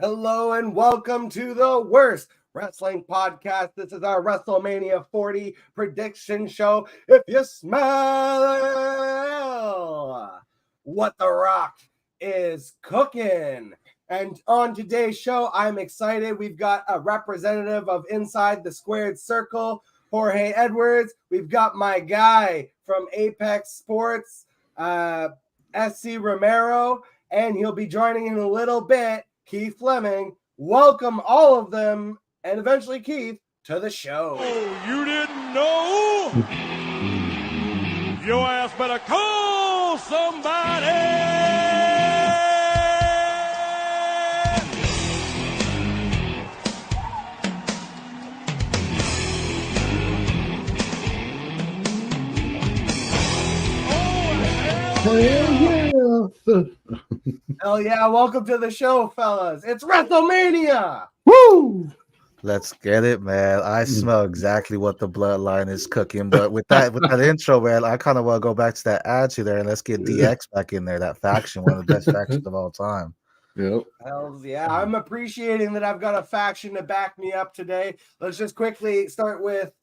Hello and welcome to the worst wrestling podcast. This is our Wrestlemania 40 prediction show. If you smell what The Rock is cooking. And on today's show, I'm excited. We've got a representative of Inside the Squared Circle, Jorge Edwards. We've got my guy from Apex Sports, SC Romero, and he'll be joining in a little bit. Keith Fleming. Welcome all of them, and eventually Keith, to the show. Oh, you didn't know? Your ass better call somebody! Hell yeah, welcome to the show, fellas. It's Wrestlemania! Woo! Let's get it, man. I smell exactly what the bloodline is cooking. But with that intro, man, I kind of want to go back to that attitude there and let's get DX back in there, that faction, one of the best factions of all time. Yep. Hells yeah. I'm appreciating that I've got a faction to back me up today. Let's just quickly start with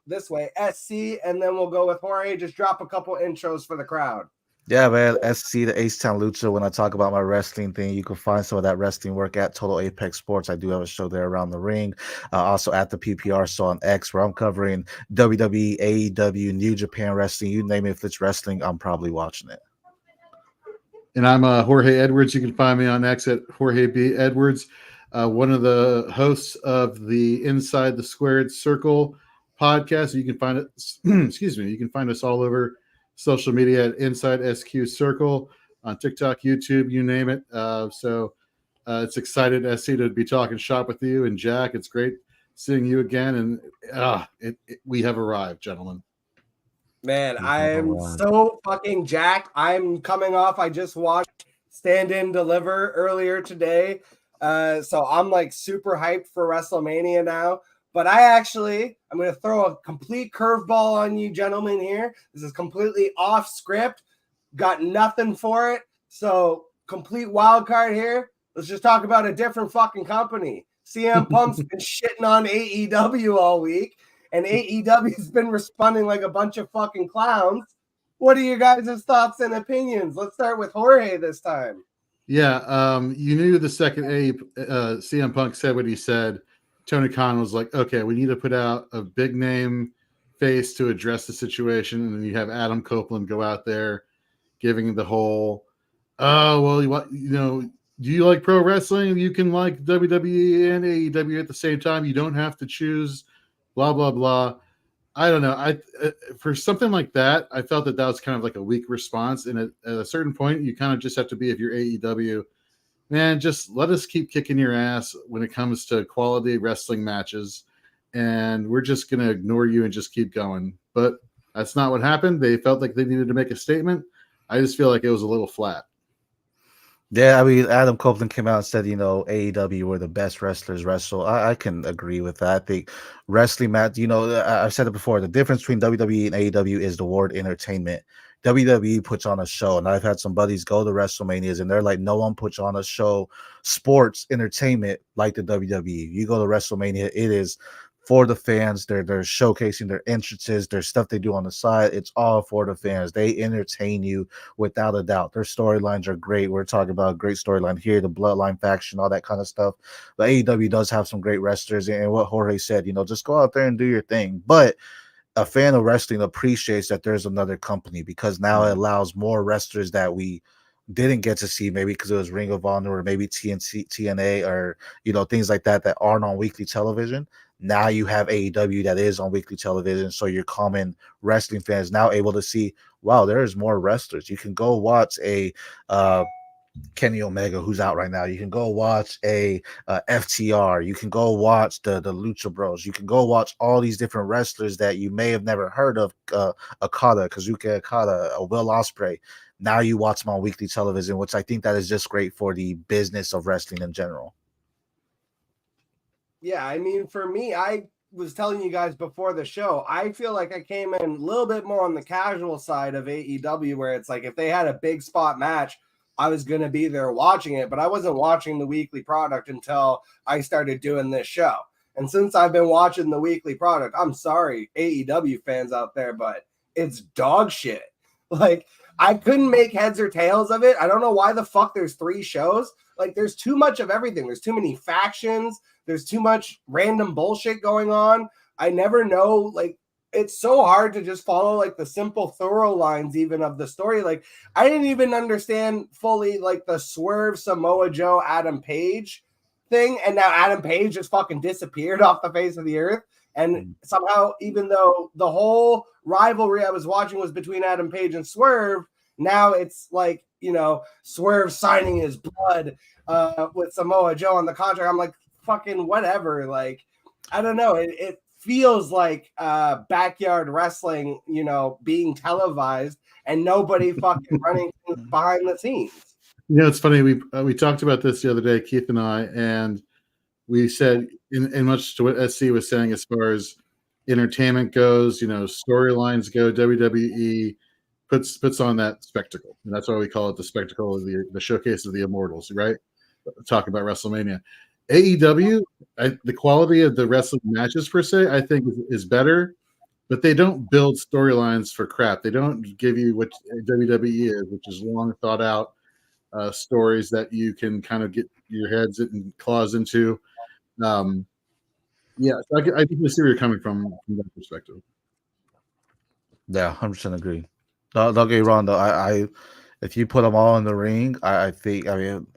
this way, SC, and then we'll go with Jorge. Just drop a couple intros for the crowd. Yeah, man. SC, the H-Town Lucha. When I talk about my wrestling thing, you can find some of that wrestling work at Total Apex Sports. I do have a show there around the ring. Also at the PPR show on X, where I'm covering WWE, AEW, New Japan Wrestling. You name it, if it's wrestling, I'm probably watching it. And I'm Jorge Edwards. You can find me on X at Jorge B. Edwards, one of the hosts of the Inside the Squared Circle podcast. You can find it, excuse me, you can find us all over social media at Inside SQ Circle on TikTok, YouTube, you name it. So it's excited, SC, to be talking shop with you. And Jack, it's great seeing you again. And we have arrived, gentlemen. Man, I'm so fucking jacked. I'm coming off. I just watched Stand In Deliver earlier today. So I'm like super hyped for WrestleMania now. But I'm going to throw a complete curveball on you gentlemen here. This is completely off script. Got nothing for it. So complete wild card here. Let's just talk about a different fucking company. CM Punk's been shitting on AEW all week. And AEW's been responding like a bunch of fucking clowns. What are your guys' thoughts and opinions? Let's start with Jorge this time. Yeah, you knew the second CM Punk said what he said. Tony Khan was like, okay, we need to put out a big name face to address the situation. And then you have Adam Copeland go out there giving the whole, do you like pro wrestling? You can like WWE and AEW at the same time. You don't have to choose, blah, blah, blah. I don't know. For something like that, I felt that was kind of like a weak response. And at a certain point, you kind of just have to be, if you're AEW, man, just let us keep kicking your ass when it comes to quality wrestling matches. And we're just going to ignore you and just keep going. But that's not what happened. They felt like they needed to make a statement. I just feel like it was a little flat. Yeah, I mean, Adam Copeland came out and said, AEW were the best wrestlers wrestle. I can agree with that. I think wrestling match, I've said it before, the difference between WWE and AEW is the word entertainment. WWE puts on a show, and I've had some buddies go to WrestleManias, and they're like, no one puts on a show, sports entertainment like the WWE. You go to WrestleMania, it is for the fans. They're showcasing their entrances, their stuff they do on the side. It's all for the fans. They entertain you without a doubt. Their storylines are great. We're talking about a great storyline here, the Bloodline faction, all that kind of stuff. But AEW does have some great wrestlers, and what Jorge said, just go out there and do your thing. But a fan of wrestling appreciates that there's another company, because now it allows more wrestlers that we didn't get to see, maybe because it was Ring of Honor or maybe TNA or things like that aren't on weekly television. Now you have AEW that is on weekly television, so your common wrestling fans now able to see, wow, there's more wrestlers. You can go watch a Kenny Omega, who's out right now. You can go watch a FTR. You can go watch the Lucha Bros. You can go watch all these different wrestlers that you may have never heard of. Okada, Kazuki Okada, Will Ospreay. Now you watch them on weekly television, which I think that is just great for the business of wrestling in general. Yeah, I mean, for me, I was telling you guys before the show, I feel like I came in a little bit more on the casual side of AEW, where it's like if they had a big spot match, I was going to be there watching it, but I wasn't watching the weekly product until I started doing this show. And since I've been watching the weekly product, I'm sorry, AEW fans out there, but it's dog shit. Like, I couldn't make heads or tails of it. I don't know why the fuck there's 3 shows. Like, there's too much of everything. There's too many factions. There's too much random bullshit going on. I never know, like, it's so hard to just follow like the simple thorough lines even of the story. Like, I didn't even understand fully like the Swerve, Samoa Joe, Adam Page thing, and now Adam Page just fucking disappeared off the face of the earth. And somehow, even though the whole rivalry I was watching was between Adam Page and Swerve, now it's like, you know, Swerve signing his blood with Samoa Joe on the contract. I'm like, fucking whatever. Like, I don't know. It feels like backyard wrestling, you know, being televised and nobody fucking running behind the scenes. You know, it's funny. We talked about this the other day, Keith and I, and we said in much to what SC was saying as far as entertainment goes, you know, storylines go, WWE puts on that spectacle. And that's why we call it the spectacle of the showcase of the immortals, right? Talking about WrestleMania. AEW, the quality of the wrestling matches per se, I think is better, but they don't build storylines for crap. They don't give you what WWE is, which is long thought out stories that you can kind of get your heads and claws into. Yeah, so I can see where you're coming from that perspective. Yeah, 100% agree. Don't get me wrong though. I if you put them all in the ring, I think, I mean,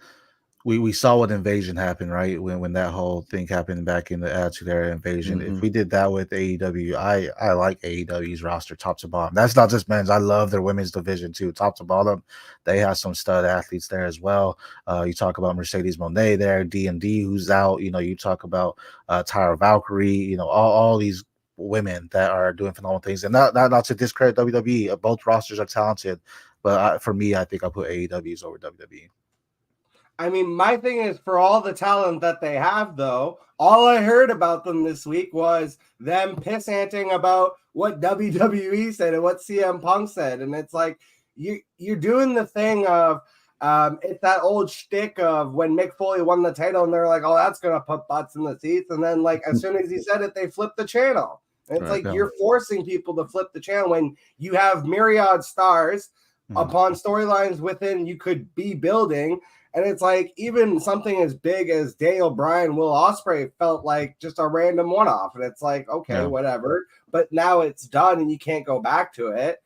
we saw what Invasion happened, right? When that whole thing happened back in the Attitude Era Invasion. If we did that with AEW, I like AEW's roster top to bottom. That's not just men's. I love their women's division too, top to bottom. They have some stud athletes there as well. You talk about Mercedes Moné there, D&D who's out. You know, you talk about Tyra Valkyrie. You know, all these women that are doing phenomenal things. And not to discredit WWE. Both rosters are talented, but for me, I think I put AEW's over WWE. I mean, my thing is, for all the talent that they have, though, all I heard about them this week was them pissanting about what WWE said and what CM Punk said. And it's like, you're doing the thing of, it's that old shtick of when Mick Foley won the title and they're like, oh, that's going to put butts in the seats. And then, like, as soon as he said it, they flipped the channel. And it's you're forcing people to flip the channel when you have myriad stars upon storylines within you could be building. And it's like, even something as big as Daniel Bryan, Will Ospreay felt like just a random one-off. And it's like, okay, whatever. But now it's done and you can't go back to it.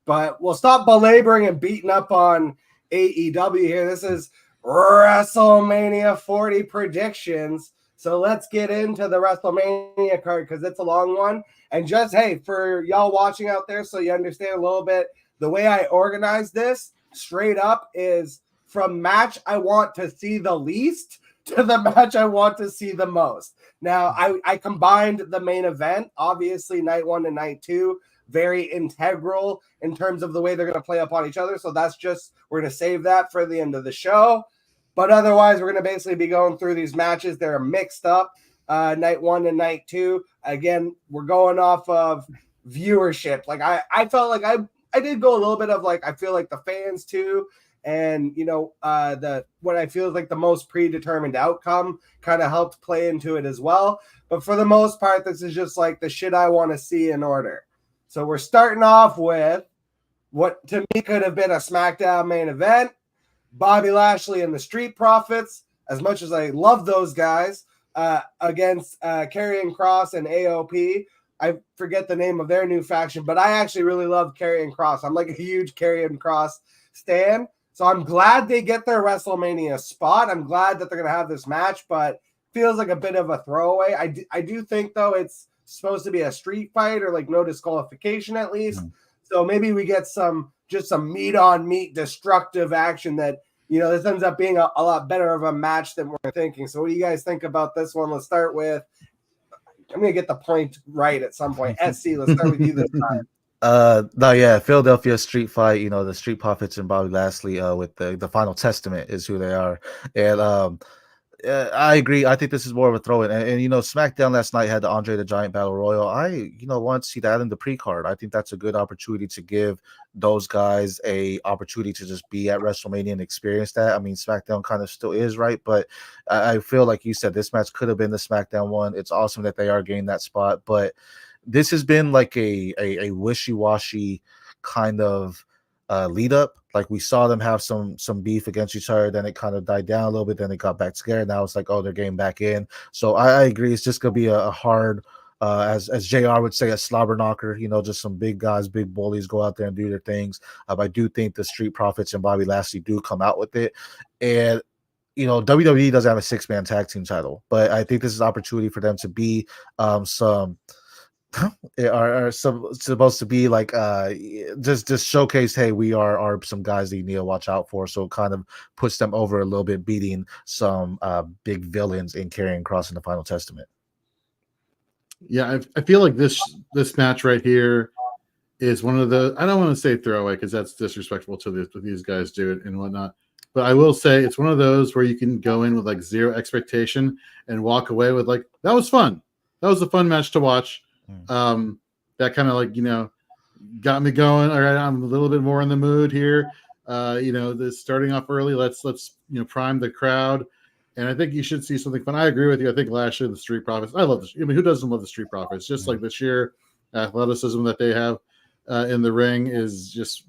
But we'll stop belaboring and beating up on AEW here. This is WrestleMania 40 predictions. So let's get into the WrestleMania card because it's a long one. And just, hey, for y'all watching out there, so you understand a little bit, the way I organize this straight up is from match I want to see the least to the match I want to see the most. Now, I combined the main event, obviously night 1 and night 2, very integral in terms of the way they're going to play upon each other. So that's just, we're going to save that for the end of the show. But otherwise, we're going to basically be going through these matches. They're mixed up, night 1 and night 2. Again, we're going off of viewership. Like I felt like I did go a little bit of like, I feel like the fans too. And, you know, what I feel is like the most predetermined outcome kind of helped play into it as well. But for the most part, this is just like the shit I want to see in order. So we're starting off with what to me could have been a SmackDown main event. Bobby Lashley and the Street Profits, as much as I love those guys, against Karrion Kross and AOP. I forget the name of their new faction, but I actually really love Karrion Kross. I'm like a huge Karrion Kross stan. So I'm glad they get their WrestleMania spot. I'm glad that they're going to have this match, but feels like a bit of a throwaway. I do think, though, it's supposed to be a street fight or like no disqualification at least. So maybe we get some meat on meat destructive action that, you know, this ends up being a lot better of a match than we're thinking. So what do you guys think about this one? Let's start with, I'm going to get the point right at some point. SC, let's start with you this time. No, yeah, Philadelphia street fight, you know, the Street Profits and Bobby Lashley with the Final Testament is who they are. And I agree. I think this is more of a throw-in, and SmackDown last night had the Andre the Giant Battle Royal. I want to see that in the pre-card. I think that's a good opportunity to give those guys a opportunity to just be at WrestleMania and experience that. I mean, SmackDown kind of still is, right, but I feel like you said this match could have been the SmackDown one. It's awesome that they are getting that spot, but this has been like a wishy-washy kind of lead up. Like we saw them have some beef against each other, then it kind of died down a little bit, then it got back together. Now it's like, oh, they're getting back in. So I agree. It's just gonna be a hard, as JR would say, a slobber knocker. Just some big guys, big bullies go out there and do their things. I do think the Street Profits and Bobby Lashley do come out with it, and WWE doesn't have a 6-man tag team title, but I think this is an opportunity for them to be some. Are supposed to be like just showcase, hey, we are some guys that you need to watch out for. So it kind of puts them over a little bit, beating some big villains in Karrion Kross in the Final Testament. Yeah, I feel like this match right here is one of the, I don't want to say throwaway because that's disrespectful to these guys do it and whatnot, but I will say it's one of those where you can go in with like zero expectation and walk away with like, that was fun. That was a fun match to watch. That kind of like, got me going. All right, I'm a little bit more in the mood here. This starting off early. Let's prime the crowd, and I think you should see something fun. I agree with you. I think Lashley, the Street Profits. I love this. I mean, who doesn't love the Street Profits? Just like the sheer athleticism that they have in the ring is just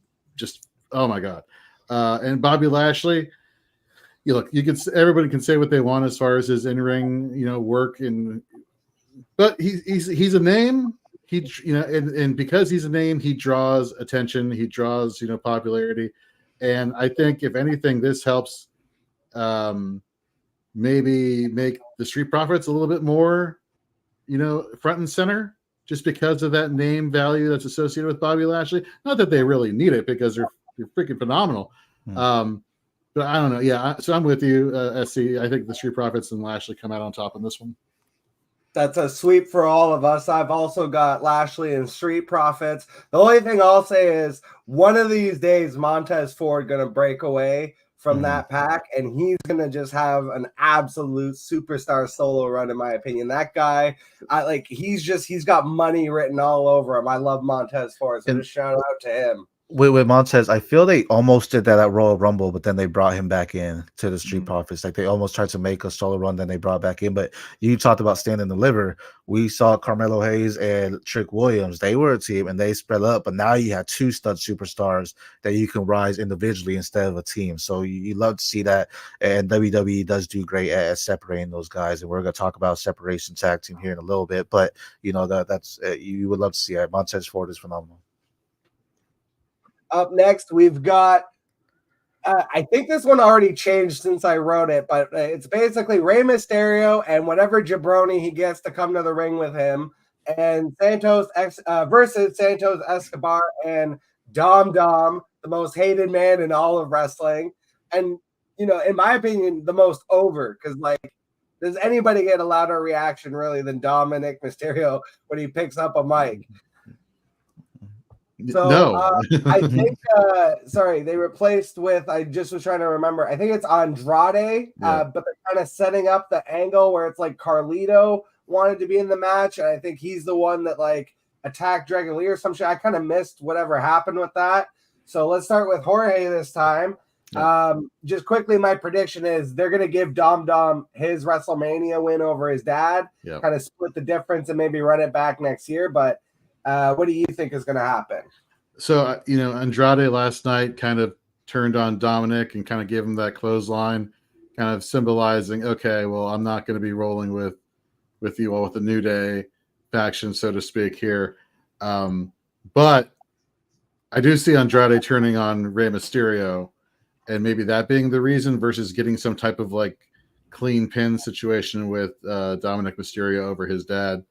oh my god. And Bobby Lashley. Everybody can say what they want as far as his in-ring, work but he's a name. And because he's a name, he draws attention. He draws, popularity. And I think if anything, this helps maybe make the Street Profits a little bit more, front and center, just because of that name value that's associated with Bobby Lashley. Not that they really need it because they're freaking phenomenal. But I don't know. Yeah. So I'm with you, SC. I think the Street Profits and Lashley come out on top in this one. That's a sweep for all of us. I've also got Lashley and Street Profits. The only thing I'll say is one of these days, Montez Ford going to break away from that pack, and he's going to just have an absolute superstar solo run, in my opinion. That guy, he's got money written all over him. I love Montez Ford, so just shout out to him. With Montez, I feel they almost did that at Royal Rumble, but then they brought him back in to the Street Profits. Like they almost tried to make a solo run, then they brought back in. But you talked about standing the liver. We saw Carmelo Hayes and Trick Williams. They were a team and they spread up, but now you have two stud superstars that you can rise individually instead of a team. So you love to see that. And WWE does do great at separating those guys. And we're going to talk about separation tag team here in a little bit. But that's you would love to see it. Montez Ford is phenomenal. Up next, we've got, I think this one already changed since I wrote it, but it's basically Rey Mysterio and whatever jabroni he gets to come to the ring with him, and versus Santos Escobar and Dom, the most hated man in all of wrestling. And, in my opinion, the most over, because, does anybody get a louder reaction, really, than Dominic Mysterio when he picks up a mic? So no. I think they replaced with, I just was trying to remember, I think it's Andrade, but they're kind of setting up the angle where it's like Carlito wanted to be in the match, and I think he's the one that attacked Dragon Lee or some shit. I kind of missed whatever happened with that. So let's start with Jorge this time. Just quickly, my prediction is they're going to give Dom his WrestleMania win over his dad, kind of split the difference and maybe run it back next year. But what do you think is going to happen? So, Andrade last night kind of turned on Dominic and kind of gave him that clothesline, kind of symbolizing, okay, well, I'm not going to be rolling with you all with the New Day faction, so to speak, here. But I do see Andrade turning on Rey Mysterio, and maybe that being the reason versus getting some type of clean pin situation with Dominic Mysterio over his dad.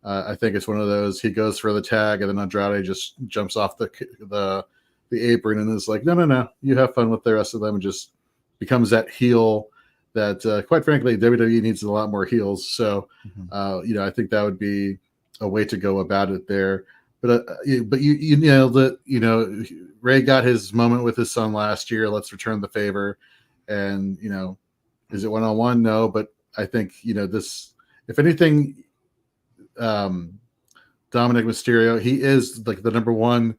I think it's one of those, he goes for the tag and then Andrade just jumps off the apron and is like, no, you have fun with the rest of them, and just becomes that heel that, quite frankly, WWE needs a lot more heels. So, I think that would be a way to go about it there. But Ray got his moment with his son last year. Let's return the favor. And, Is it one-on-one? No, but I think this. If anything, Dominic Mysterio, he is like the number one.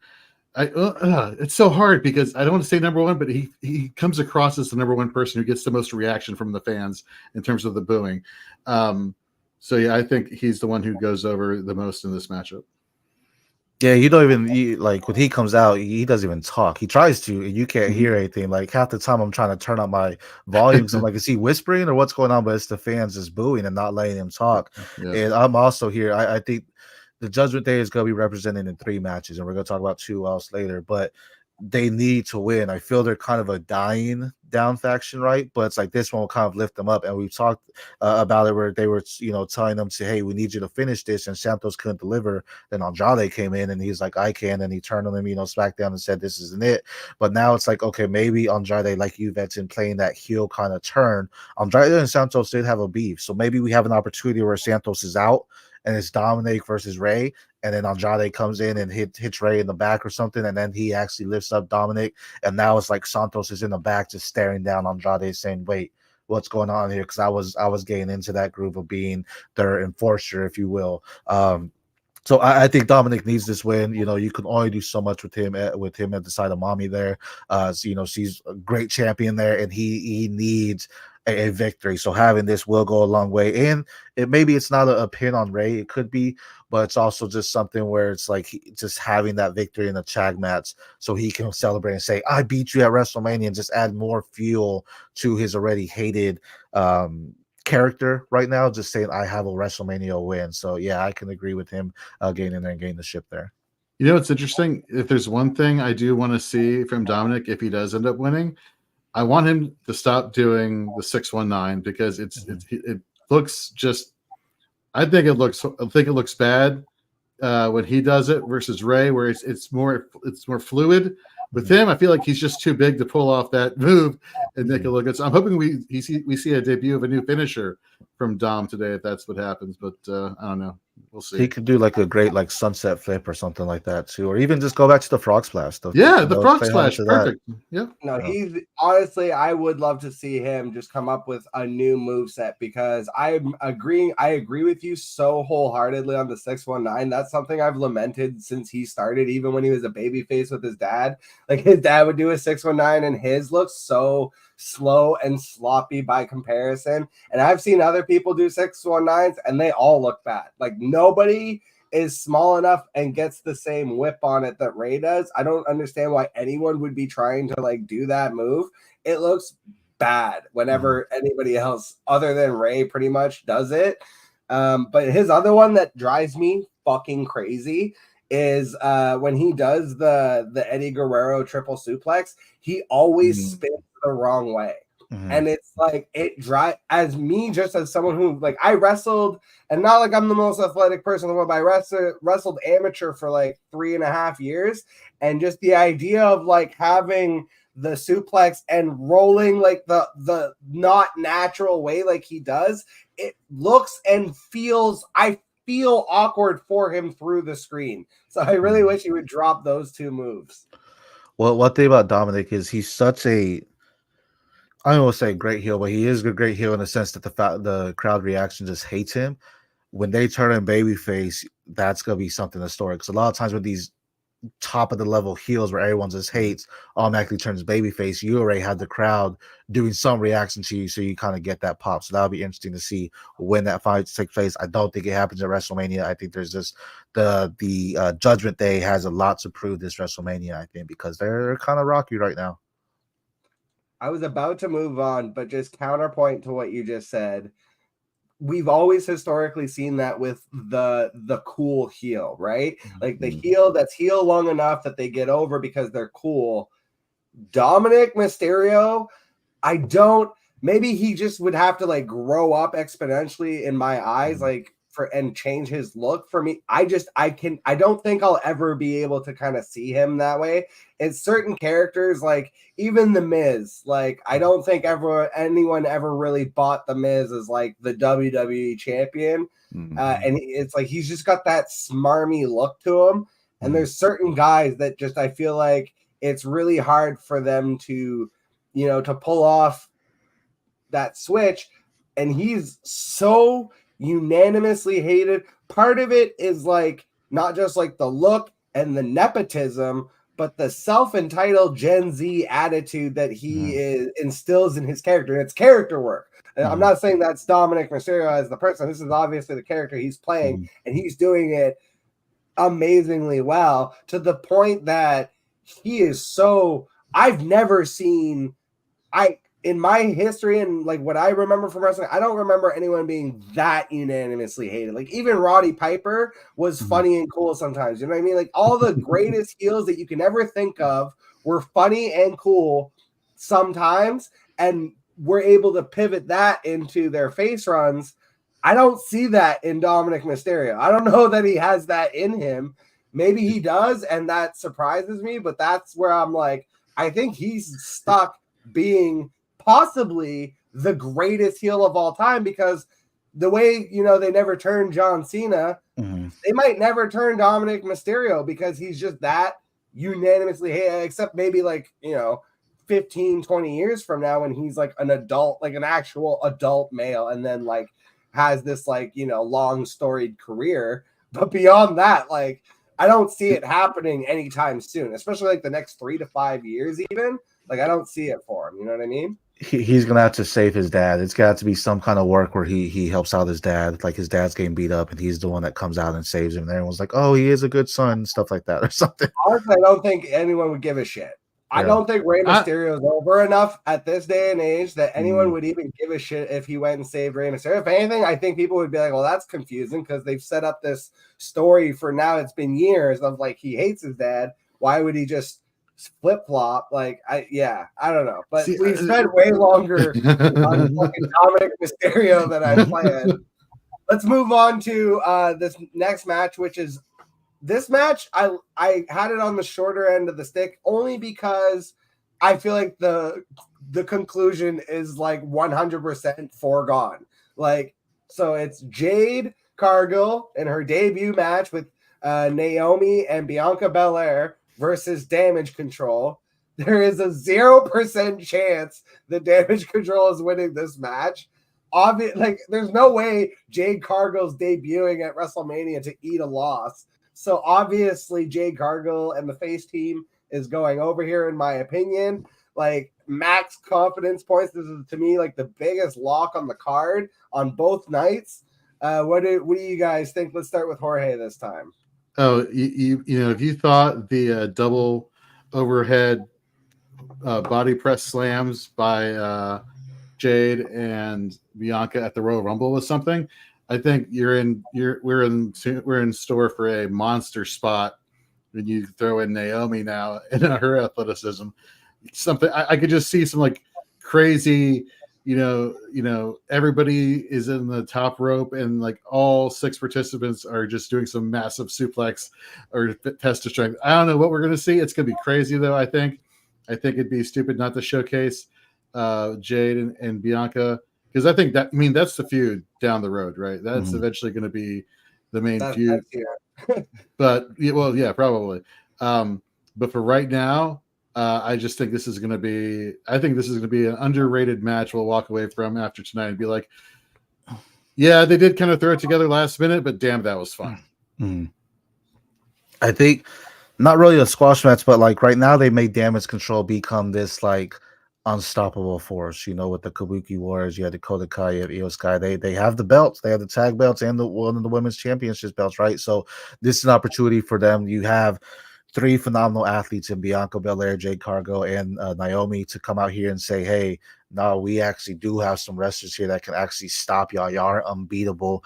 It's so hard because I don't want to say number one, but he comes across as the number one person who gets the most reaction from the fans in terms of the booing. So yeah, I think he's the one who goes over the most in this matchup. Yeah, you don't even like when he comes out, he doesn't even talk. He tries to, and you can't hear anything. Like half the time, I'm trying to turn up my volumes. I'm like, is he whispering or what's going on? But it's the fans just booing and not letting him talk. Yeah. And I'm also here. I think the Judgment Day is going to be represented in 3 matches, and we're going to talk about 2 else later. But they need to win. I feel they're kind of a dying down faction, right? But it's like this one will kind of lift them up. And we've talked about it where they were, telling them to, hey, we need you to finish this. And Santos couldn't deliver. Then Andrade came in and he's like, I can. And he turned on him, SmackDown and said, this isn't it. But now it's like, okay, maybe Andrade, like you mentioned, playing that heel kind of turn. Andrade and Santos did have a beef. So maybe we have an opportunity where Santos is out and it's Dominic versus Ray. And then Andrade comes in and hits Ray in the back or something, and then he actually lifts up Dominic. And now it's like Santos is in the back just staring down Andrade saying, wait, what's going on here? Because I was getting into that groove of being their enforcer, if you will. So I think Dominic needs this win. You can only do so much with him at the side of Mommy there. She's a great champion there, and he needs a victory. So having this will go a long way. And maybe it's not a pin on Ray. It could be, but it's also just something where it's like just having that victory in the Chag match so he can celebrate and say, I beat you at WrestleMania, and just add more fuel to his already hated character right now, just saying I have a WrestleMania win. So yeah, I can agree with him getting in there and getting the ship there. It's interesting. If there's one thing I do want to see from Dominic, if he does end up winning, I want him to stop doing the 619 because it looks just. I think it looks bad when he does it versus Ray, where it's more fluid. With him, I feel like he's just too big to pull off that move and make it look good. So I'm hoping we see a debut of a new finisher from Dom today, if that's what happens. But I don't know. We'll see. He could do like a great sunset flip or something like that too, or even just go back to the frog splash. The frog splash, perfect. Yeah. No, he's honestly, I would love to see him just come up with a new moveset because I agree with you so wholeheartedly on the 619. That's something I've lamented since he started, even when he was a babyface with his dad. Like his dad would do a 619 and his looks so slow and sloppy by comparison. And I've seen other people do 619s and they all look bad. Like nobody is small enough and gets the same whip on it that Ray does. I don't understand why anyone would be trying to do that move. It looks bad whenever anybody else other than Ray pretty much does it. But his other one that drives me fucking crazy is when he does the Eddie Guerrero triple suplex, he always spins the wrong way. And it's like as me, just as someone who I wrestled, and not like I'm the most athletic person in the world, but I wrestled amateur for 3.5 years, and just the idea of having the suplex and rolling the not natural way he does, it looks and feels, I feel awkward for him through the screen. So I really wish he would drop those 2 moves. Well, one thing about Dominic is he's such a, I don't want to say great heel, but he is a great heel in the sense that the crowd reaction just hates him. When they turn him babyface, that's gonna be something historic. Because a lot of times with these top of the level heels where everyone just hates automatically turns babyface, you already have the crowd doing some reaction to you, so you kind of get that pop. So that'll be interesting to see when that fight takes place. I don't think it happens at WrestleMania. I think there's just the Judgment Day has a lot to prove this WrestleMania, I think, because they're kind of rocky right now. I was about to move on, but just counterpoint to what you just said. We've always historically seen that with the cool heel, right? Like the heel that's heel long enough that they get over because they're cool. Dominic Mysterio, maybe he just would have to grow up exponentially in my eyes, and change his look for me. I don't think I'll ever be able to kind of see him that way. It's certain characters, even The Miz, I don't think anyone ever really bought The Miz as the WWE champion. And it's he's just got that smarmy look to him. And there's certain guys that just, I feel like it's really hard for them to, to pull off that switch, and he's so unanimously hated. Part of it is like not just like the look and the nepotism, but the self-entitled Gen Z attitude that he instills in his character. And it's character work. And I'm not saying that's Dominic Mysterio as the person. This is obviously the character he's playing, and he's doing it amazingly well, to the point that he is so, I've never seen, in my history and like what I remember from wrestling, I don't remember anyone being that unanimously hated. Like even Roddy Piper was funny and cool sometimes. You know what I mean? Like all the greatest heels that you can ever think of were funny and cool sometimes, and we're able to pivot that into their face runs. I don't see that in Dominic Mysterio. I don't know that he has that in him. Maybe he does, and that surprises me, but that's where I'm like, I think he's stuck being possibly the greatest heel of all time, because the way, you know, they never turned John Cena, they might never turn Dominic Mysterio, because he's just that unanimously hated, except maybe like, you know, 15, 20 years from now when he's like an adult, like an actual adult male, and then like has this like, you know, long storied career. But beyond that, like, I don't see it happening anytime soon, especially like the next 3 to 5 years even. Like, I don't see it for him. You know what I mean? He's gonna have to save his dad. It's got to be some kind of work where he helps out his dad. Like his dad's getting beat up, and he's the one that comes out and saves him. And everyone's like, "Oh, he is a good son," stuff like that, or something. Honestly, I don't think anyone would give a shit. I don't think Rey Mysterio is over enough at this day and age that anyone would even give a shit if he went and saved Rey Mysterio. If anything, I think people would be like, well, that's confusing, because they've set up this story for now. It's been years of like, he hates his dad. Why would he just flip-flop? Like, I don't know. But we spent way longer on fucking Dominic Mysterio than I planned. Let's move on to this next match, which is this match. I had it on the shorter end of the stick only because I feel like the conclusion is like 100% foregone. Like, so it's Jade Cargill in her debut match with Naomi and Bianca Belair versus Damage Control. There is a 0% chance that Damage Control is winning this match. Like, there's no way Jade Cargill's debuting at WrestleMania to eat a loss. So obviously Jade Cargill and the face team is going over here, in my opinion. Like, max confidence points. This is, to me, like the biggest lock on the card on both nights. What do you guys think? Let's start with Jorge this time. Oh, you know, if you thought the double overhead body press slams by Jade and Bianca at the Royal Rumble was something, I think we're in store for a monster spot when you throw in Naomi now and her athleticism. Something I could just see some like crazy, you know, everybody is in the top rope and like all 6 participants are just doing some massive suplex or test of strength. I don't know what we're gonna see. It's gonna be crazy though. I think it'd be stupid not to showcase Jade and Bianca. Because I think that's the feud down the road, right? That's eventually going to be the main feud. But well, yeah, probably. But for right now, I just think this is going to be. I think this is going to be an underrated match. We'll walk away from after tonight and be like, yeah, they did kind of throw it together last minute, but damn, that was fun. I think not really a squash match, but like right now they made Damage Control become this like unstoppable force, you know, with the Kabuki Warriors. You had Dakota Kai, you have Io Sky. They have the belts, they have the tag belts and one of the women's championship belts, right? So this is an opportunity for them. You have 3 phenomenal athletes in Bianca Belair, Jade Cargill, and Naomi to come out here and say, hey, no, we actually do have some wrestlers here that can actually stop y'all. Y'all are unbeatable.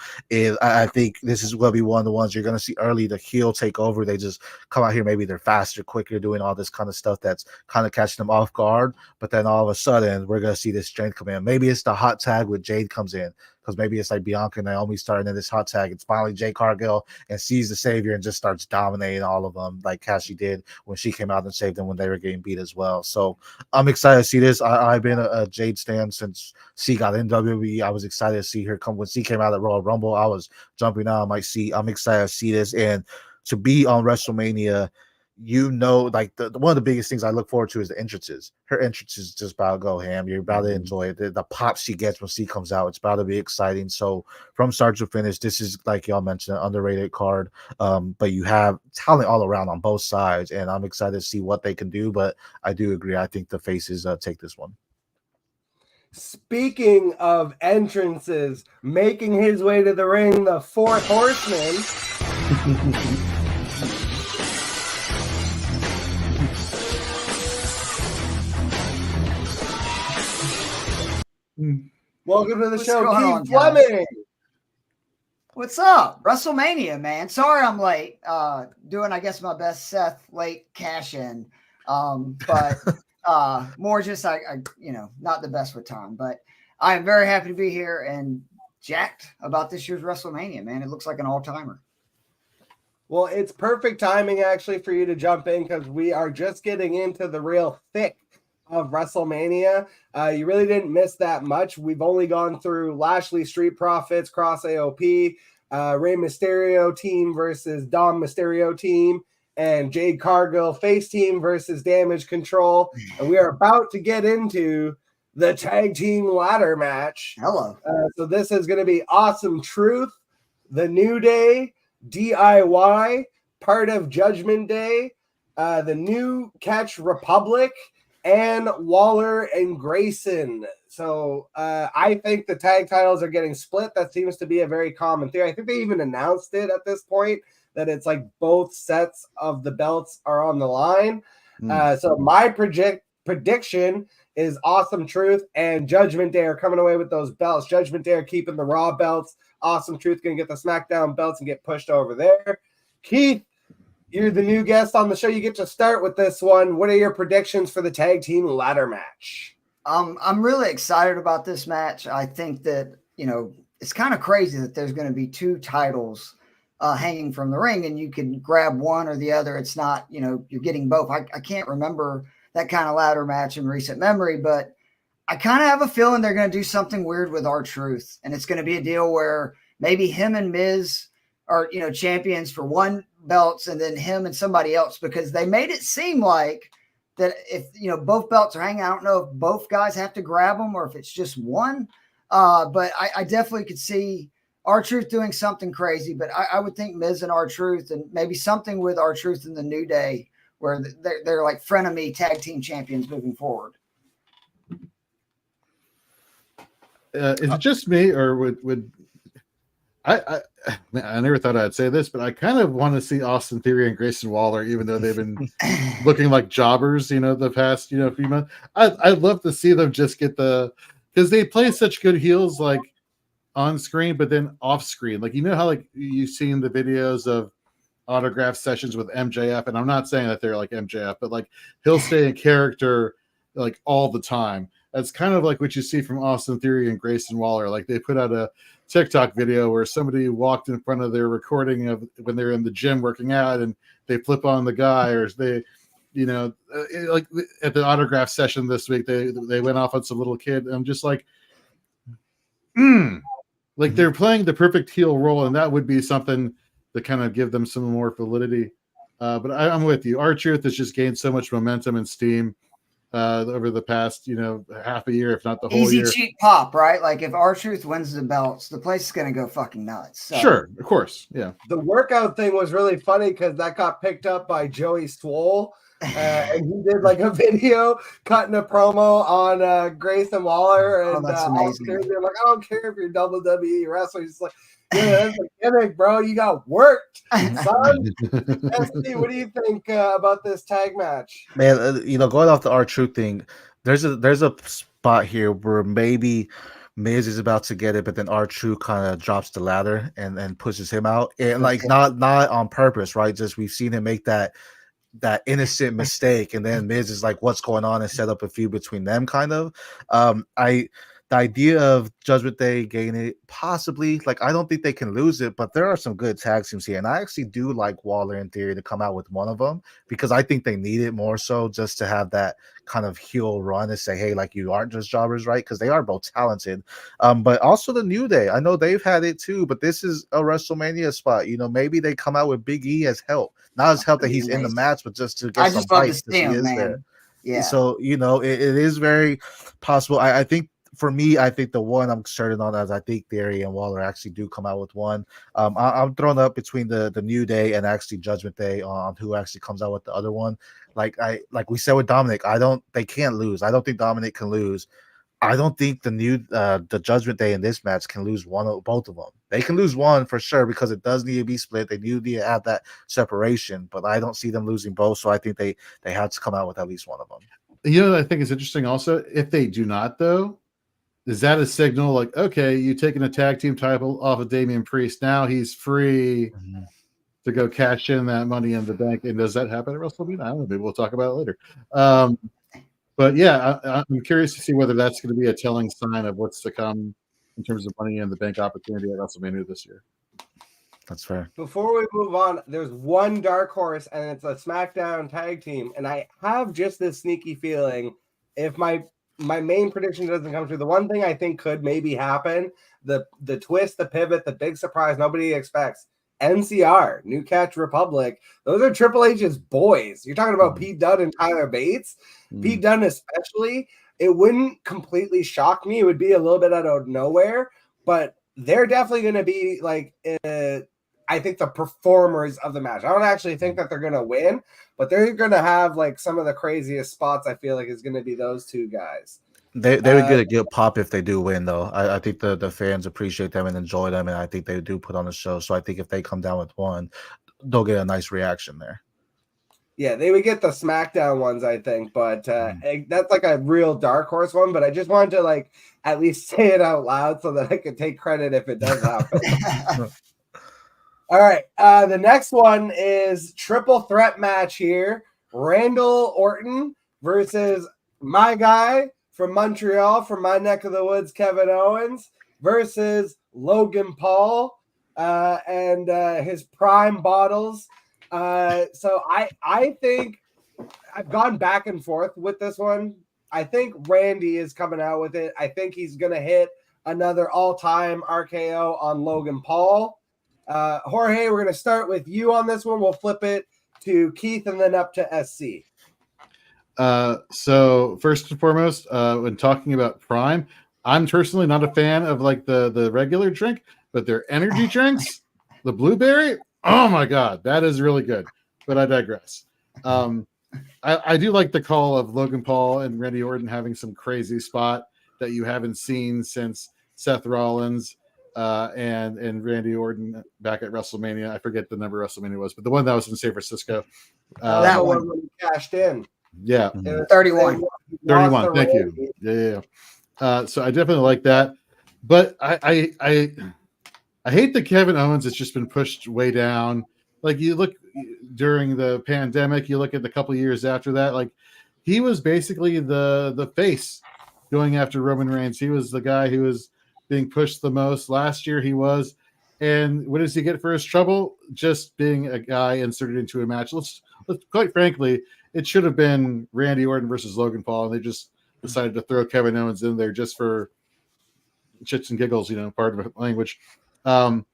I think this is going to be one of the ones you're going to see early, the heel take over. They just come out here. Maybe they're faster, quicker, doing all this kind of stuff that's kind of catching them off guard. But then all of a sudden, we're going to see this strength come in. Maybe it's the hot tag with Jade comes in, because maybe it's like Bianca and Naomi starting in this hot tag. It's finally Jade Cargill and sees the savior and just starts dominating all of them, like Cassie did when she came out and saved them when they were getting beat as well. So I'm excited to see this. I've been a Jade stan since she got in WWE. I was excited to see her come when she came out at Royal Rumble. I was jumping out of my seat. I'm excited to see this, and to be on WrestleMania, like one of the biggest things I look forward to is the entrances. Her entrance is just about to go ham. You're about to enjoy it. The pop she gets when she comes out, it's about to be exciting. So from start to finish, this is, like y'all mentioned, an underrated card. But you have talent all around on both sides, and I'm excited to see what they can do. But I do agree. I think the faces take this one. Speaking of entrances, making his way to the ring, the fourth horseman. Welcome to the show, Keith Fleming. What's up? WrestleMania, man. Sorry I'm late. Doing, I guess, my best Seth late cash in. But more just, I not the best with time. But I am very happy to be here and jacked about this year's WrestleMania, man. It looks like an all-timer. Well, it's perfect timing, actually, for you to jump in because we are just getting into the real thick of WrestleMania. You really didn't miss that much. We've only gone through Lashley Street Profits, Cross AOP, Rey Mysterio team versus Dom Mysterio team, and Jade Cargill face team versus Damage Control. And we are about to get into the tag team ladder match. Hello. So this is going to be Awesome Truth, The New Day, DIY, part of Judgment Day, the New Catch Republic, and Waller and Grayson. So I think the tag titles are getting split. That seems to be a very common theory. I think they even announced it at this point that it's like both sets of the belts are on the line. So my prediction is Awesome Truth and Judgment Day are coming away with those belts. Judgment Day are keeping the Raw belts. Awesome Truth going to get the SmackDown belts and get pushed over there. Keith, you're the new guest on the show. You get to start with this one. What are your predictions for the tag team ladder match? I'm really excited about this match. I think that, it's kind of crazy that there's going to be two titles hanging from the ring and you can grab one or the other. It's not, you're getting both. I can't remember that kind of ladder match in recent memory, but I kind of have a feeling they're going to do something weird with R-Truth. And it's going to be a deal where maybe him and Miz are, champions for one belts and then him and somebody else, because they made it seem like that if, both belts are hanging, I don't know if both guys have to grab them or if it's just one. But I definitely could see R-Truth doing something crazy, but I would think Miz and R-Truth and maybe something with R-Truth in the New Day where they're like frenemy tag team champions moving forward. Is it just me, or would I never thought I'd say this, but I kind of want to see Austin Theory and Grayson Waller, even though they've been looking like jobbers, the past, few months. I'd love to see them just get because they play such good heels, like on screen, but then off screen. Like, how like you've seen the videos of autograph sessions with MJF, and I'm not saying that they're like MJF, but like he'll stay in character like all the time. That's kind of like what you see from Austin Theory and Grayson Waller. Like they put out a TikTok video where somebody walked in front of their recording of when they're in the gym working out and they flip on the guy, or they, like at the autograph session this week, they went off on some little kid. I'm just like, like they're playing the perfect heel role, and that would be something to kind of give them some more validity. But I'm with you. R-Truth has just gained so much momentum and steam over the past, half a year, if not the whole year. Easy cheap pop, right? Like if R-Truth wins the belts, the place is going to go fucking nuts. So. Sure, of course, yeah. The workout thing was really funny because that got picked up by Joey Swole, and he did like a video cutting a promo on Grayson Waller, and that's amazing. They're like, I don't care if you're WWE wrestler. He's like, yeah, that's a gimmick, bro. You got worked, son. SC, what do you think about this tag match? Man, going off the R-Truth thing, there's a spot here where maybe Miz is about to get it, but then R-Truth kind of drops the ladder and pushes him out, and like not on purpose, right? Just we've seen him make that innocent mistake, and then Miz is like, "What's going on?" and set up a feud between them, kind of. the idea of Judgment Day gaining it, possibly, like, I don't think they can lose it, but there are some good tag teams here. And I actually do like Waller in theory to come out with one of them because I think they need it more so just to have that kind of heel run and say, hey, like, you aren't just jobbers, right? Because they are both talented. But also the New Day. I know they've had it too, but this is a WrestleMania spot. You know, maybe they come out with Big E as help. Not as help that he's in the match, but just to get I some just love hype to because see he him, is man. there. Yeah. So, you know, it is very possible. I think for me, I think the one I'm certain on is I think Theory and Waller actually do come out with one. I'm throwing up between the New Day and actually Judgment Day on who actually comes out with the other one. Like we said with Dominic, they can't lose. I don't think Dominic can lose. I don't think the Judgment Day in this match can lose both of them. They can lose one for sure because it does need to be split. They do need to have that separation, but I don't see them losing both. So I think they have to come out with at least one of them. You know what I think is interesting also? If they do not, though, is that a signal like, okay, you taking a tag team title off of Damian Priest, now he's free to go cash in that Money in the Bank? And does that happen at WrestleMania? I don't know. Maybe we'll talk about it later. But yeah, I'm curious to see whether that's going to be a telling sign of what's to come in terms of Money in the Bank opportunity at WrestleMania this year. That's fair. Before we move on, there's one dark horse, and it's a SmackDown tag team. And I have just this sneaky feeling if my main prediction doesn't come true, the one thing I think could maybe happen, the twist, the pivot, the big surprise nobody expects. NCR, New Catch Republic, those are Triple H's boys. You're talking about Pete Dunne and Tyler Bates. Pete Dunne especially, it wouldn't completely shock me. It would be a little bit out of nowhere, but they're definitely going to be like, I think, the performers of the match. I don't actually think that they're going to win, but they're going to have like some of the craziest spots. I feel like is going to be those two guys. They would get a good pop if they do win, though. I think the fans appreciate them and enjoy them, and I think they do put on a show. So I think if they come down with one, they'll get a nice reaction there. Yeah, they would get the SmackDown ones, I think, but that's like a real dark horse one. But I just wanted to like at least say it out loud so that I could take credit if it does happen. All right, the next one is triple threat match here: Randall Orton versus my guy from Montreal, from my neck of the woods, Kevin Owens, versus Logan Paul and his prime bottles. So I think I've gone back and forth with this one. I think Randy is coming out with it. I think he's going to hit another all-time RKO on Logan Paul. Jorge, we're going to start with you on this one. We'll flip it to Keith and then up to SC. So first and foremost, when talking about Prime, I'm personally not a fan of like the regular drink, but their energy drinks, the blueberry, oh my god, that is really good. But I digress. I do like the call of Logan Paul and Randy Orton having some crazy spot that you haven't seen since Seth Rollins and Randy Orton back at WrestleMania. I forget the number WrestleMania was, but the one that was in San Francisco. That one when he cashed in. Yeah. 31. 31. Thank you. Yeah. So I definitely like that. But I hate that Kevin Owens has just been pushed way down. Like you look during the pandemic, you look at the couple years after that, like he was basically the face going after Roman Reigns. He was the guy who was being pushed the most. Last year he was. And what does he get for his trouble? Just being a guy inserted into a match. Let's quite frankly, it should have been Randy Orton versus Logan Paul, and they just decided to throw Kevin Owens in there just for shits and giggles, part of the language. But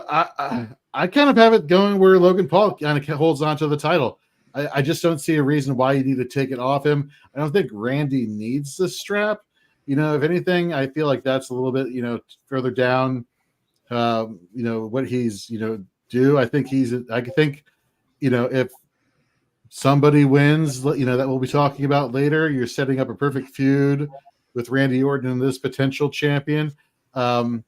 I kind of have it going where Logan Paul kind of holds on to the title. I just don't see a reason why you need to take it off him. I don't think Randy needs the strap. If anything, I feel like that's a little bit, further down, what he's, do. I think if somebody wins, that we'll be talking about later, you're setting up a perfect feud with Randy Orton and this potential champion. So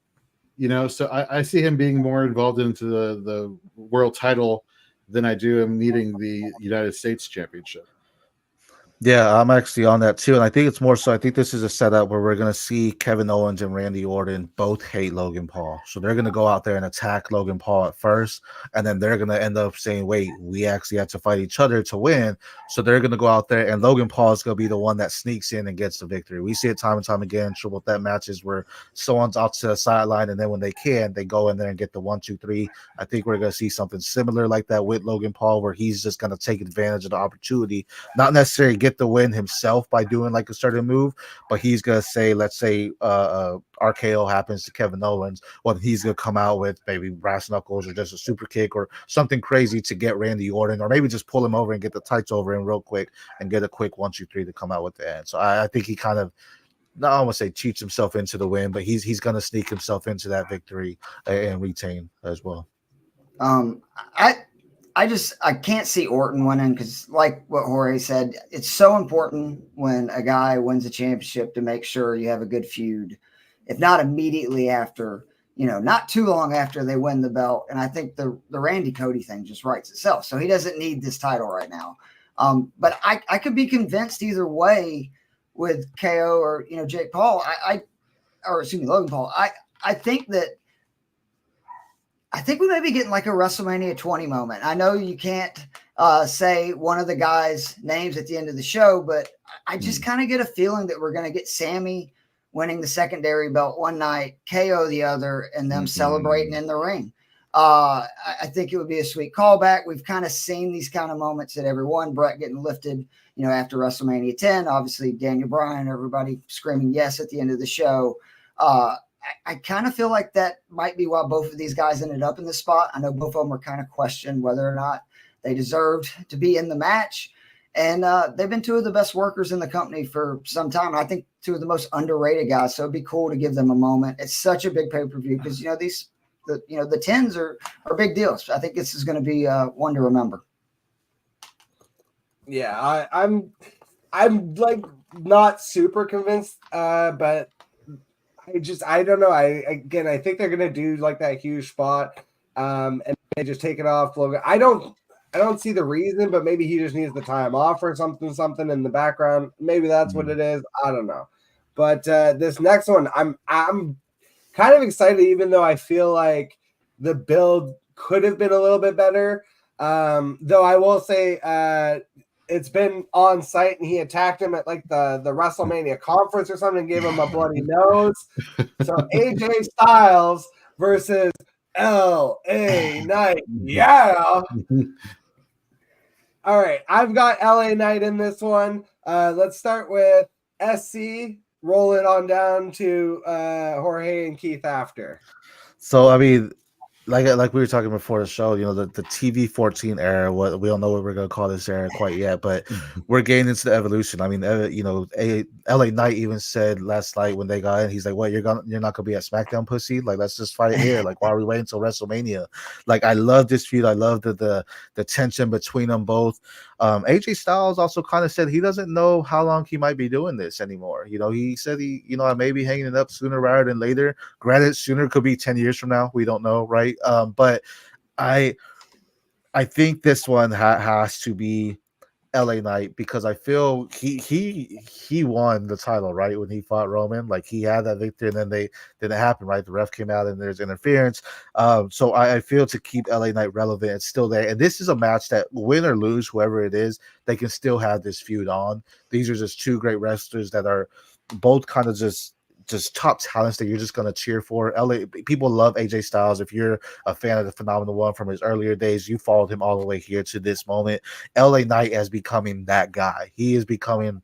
I see him being more involved into the world title than I do him needing the United States Championship. Yeah, I'm actually on that too, and I think it's more so. I think this is a setup where we're gonna see Kevin Owens and Randy Orton both hate Logan Paul, so they're gonna go out there and attack Logan Paul at first, and then they're gonna end up saying, "Wait, we actually have to fight each other to win." So they're gonna go out there, and Logan Paul is gonna be the one that sneaks in and gets the victory. We see it time and time again. Triple threat matches where someone's out to the sideline, and then when they can, they go in there and get the 1, 2, 3. I think we're gonna see something similar like that with Logan Paul, where he's just gonna take advantage of the opportunity, not necessarily get the win himself by doing like a certain move, but he's gonna say, let's say RKO happens to Kevin Owens, well, he's gonna come out with maybe brass knuckles or just a super kick or something crazy to get Randy Orton, or maybe just pull him over and get the tights over him real quick and get a quick 1, 2, 3 to come out with the end. So I think he kind of, not I want to say cheats himself into the win, but he's gonna sneak himself into that victory and retain as well. I can't see Orton winning because, like what Jorge said, it's so important when a guy wins a championship to make sure you have a good feud, if not immediately after, not too long after they win the belt. And I think the Randy Cody thing just writes itself. So he doesn't need this title right now. But I could be convinced either way with KO or Jake Paul. Logan Paul. I think we may be getting like a WrestleMania 20 moment. I know you can't say one of the guys' names at the end of the show, but I just kind of get a feeling that we're going to get Sammy winning the secondary belt one night, KO the other, and them celebrating in the ring. I think it would be a sweet callback. We've kind of seen these kind of moments at every one. Brett getting lifted, after WrestleMania 10. Obviously, Daniel Bryan, everybody screaming yes at the end of the show. I kind of feel like that might be why both of these guys ended up in this spot. I know both of them were kind of questioned whether or not they deserved to be in the match. And they've been two of the best workers in the company for some time. I think two of the most underrated guys. So it'd be cool to give them a moment. It's such a big pay-per-view because, the 10s are big deals. I think this is going to be one to remember. Yeah, I'm like not super convinced, but I don't know. I think they're gonna do like that huge spot, and they just take it off Logan. I don't see the reason, but maybe he just needs the time off or something in the background. Maybe that's what it is. I don't know. But this next one, I'm kind of excited, even though I feel like the build could have been a little bit better. Though I will say, it's been on site and he attacked him at like the WrestleMania conference or something and gave him a bloody nose. So AJ Styles versus LA Knight. Yeah. All right. I've got LA Knight in this one. Let's start with SC. Roll it on down to Jorge and Keith after. So, I mean, like we were talking before the show, the TV 14 era, what we don't know what we're going to call this era quite yet, but we're getting into the evolution. I mean, LA Knight even said last night when they got in, he's like, "What, you're not going to be at SmackDown, pussy? Like, let's just fight here. Like, why are we waiting until WrestleMania?" Like, I love this feud. I love the tension between them both. AJ Styles also kind of said he doesn't know how long he might be doing this anymore. He said I may be hanging it up sooner rather than later. Granted, sooner could be 10 years from now. We don't know, right? But I think this one has to be LA Knight because I feel he won the title, right, when he fought Roman. Like, he had that victory, and then it happened, right? The ref came out and there's interference. So I feel to keep LA Knight relevant, it's still there. And this is a match that, win or lose, whoever it is, they can still have this feud on. These are just two great wrestlers that are both kind of just top talents that you're just going to cheer for. People love AJ Styles. If you're a fan of the Phenomenal One from his earlier days, you followed him all the way here to this moment. LA Knight is becoming that guy. He is becoming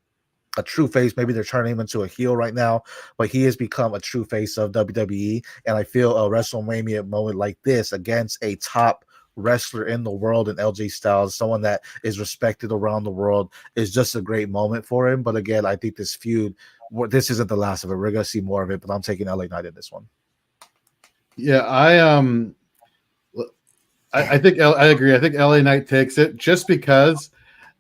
a true face. Maybe they're turning him into a heel right now, but he has become a true face of WWE. And I feel a WrestleMania moment like this against a top wrestler in the world and LJ Styles, someone that is respected around the world, is just a great moment for him. But again, I think this feud, this isn't the last of it. We're going to see more of it, but I'm taking LA Knight in this one. Yeah, I think I agree. I think LA Knight takes it just because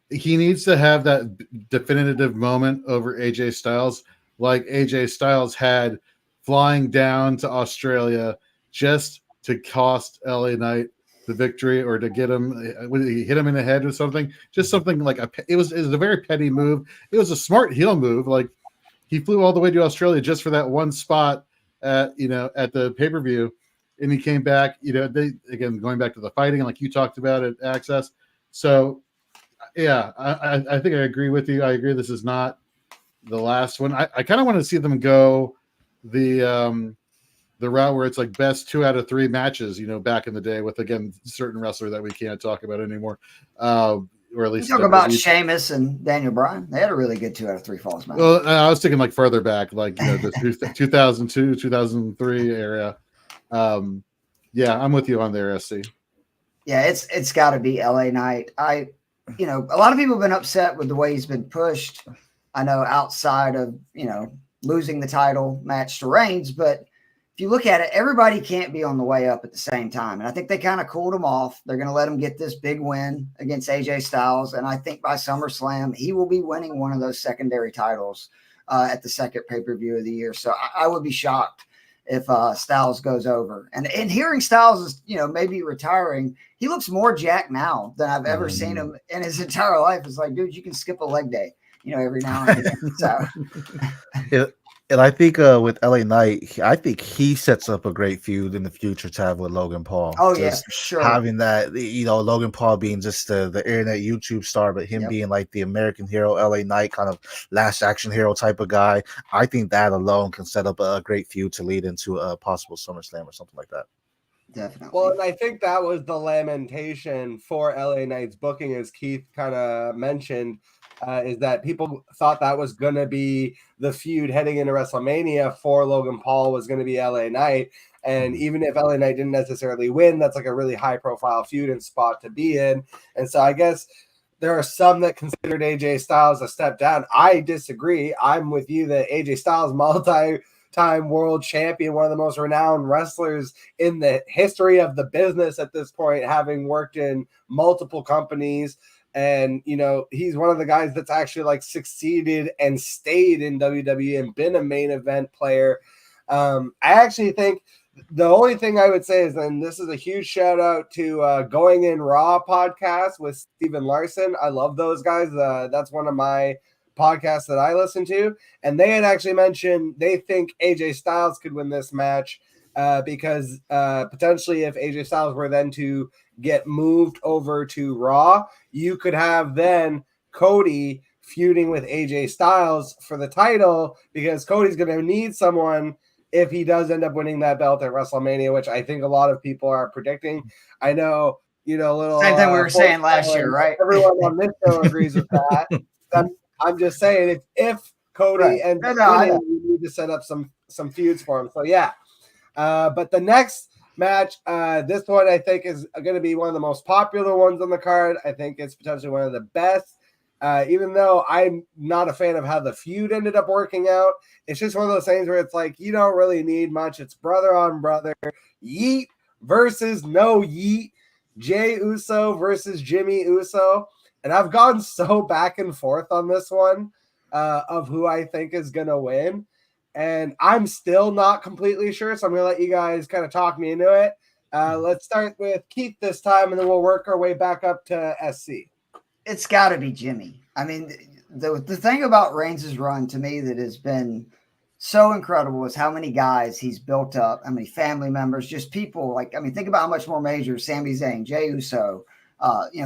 he needs to have that definitive moment over AJ Styles, like AJ Styles had flying down to Australia just to cost LA Knight the victory or to get him. He hit him in the head with something. Just something like it was a very petty move. It was a smart heel move. Like he flew all the way to Australia just for that one spot at the pay-per-view, and he came back. Again going back to the fighting like you talked about at Access. So yeah, I think I agree with you. I agree this is not the last one. I kind of want to see them go the route where it's like best 2 out of 3 matches, back in the day with, again, certain wrestler that we can't talk about anymore. Or at least you talk about Sheamus and Daniel Bryan. They had a really good 2 out of 3 falls match. Well, I was thinking like further back, like the 2002, 2003 area. Yeah, I'm with you on there, SC. Yeah, it's got to be LA Knight. A lot of people have been upset with the way he's been pushed. I know outside of, losing the title match to Reigns, but if you look at it, everybody can't be on the way up at the same time. And I think they kind of cooled him off. They're going to let him get this big win against AJ Styles. And I think by SummerSlam, he will be winning one of those secondary titles at the second pay-per-view of the year. So I would be shocked if Styles goes over. And hearing Styles is, maybe retiring, he looks more jacked now than I've ever seen him in his entire life. It's like, dude, you can skip a leg day, every now and again. So, and I think with LA Knight, I think he sets up a great feud in the future to have with Logan Paul. Oh, yeah, for sure. Having that, Logan Paul being just the internet YouTube star, but him being like the American hero, LA Knight kind of last action hero type of guy. I think that alone can set up a great feud to lead into a possible SummerSlam or something like that. Definitely. Well, and I think that was the lamentation for LA Knight's booking, as Keith kind of mentioned, is that people thought that was going to be the feud heading into WrestleMania for Logan Paul was going to be LA Knight. And even if LA Knight didn't necessarily win, that's like a really high profile feud and spot to be in. And so I guess there are some that considered AJ Styles a step down. I disagree. I'm with you that AJ Styles, multi-time world champion, one of the most renowned wrestlers in the history of the business at this point, having worked in multiple companies. And, he's one of the guys that's actually like succeeded and stayed in WWE and been a main event player. I actually think the only thing I would say is, and this is a huge shout out to Going In Raw podcast with Steven Larson. I love those guys. That's one of my podcasts that I listen to. And they had actually mentioned they think AJ Styles could win this match because potentially if AJ Styles were then to get moved over to Raw, you could have then Cody feuding with AJ Styles for the title, because Cody's going to need someone if he does end up winning that belt at WrestleMania, which I think a lot of people are predicting. I know, little same thing we were saying last year, right? Everyone on this show agrees with that. I'm just saying if Cody ends up winning, you need to set up some feuds for him. So yeah. But the next match, this one I think is going to be one of the most popular ones on the card. I think it's potentially one of the best, even though I'm not a fan of how the feud ended up working out. It's just one of those things where it's like you don't really need much. It's brother on brother. Yeet versus no Yeet. Jey Uso versus Jimmy Uso. And I've gone so back and forth on this one of who I think is going to win. And I'm still not completely sure, so I'm going to let you guys kind of talk me into it. Let's start with Keith this time, and then we'll work our way back up to SC. It's got to be Jimmy. I mean, the thing about Reigns' run to me that has been so incredible is how many guys he's built up, how many family members, just people. Think about how much more major Sami Zayn, Jey Uso,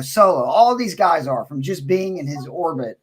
Solo, all these guys are from just being in his orbit.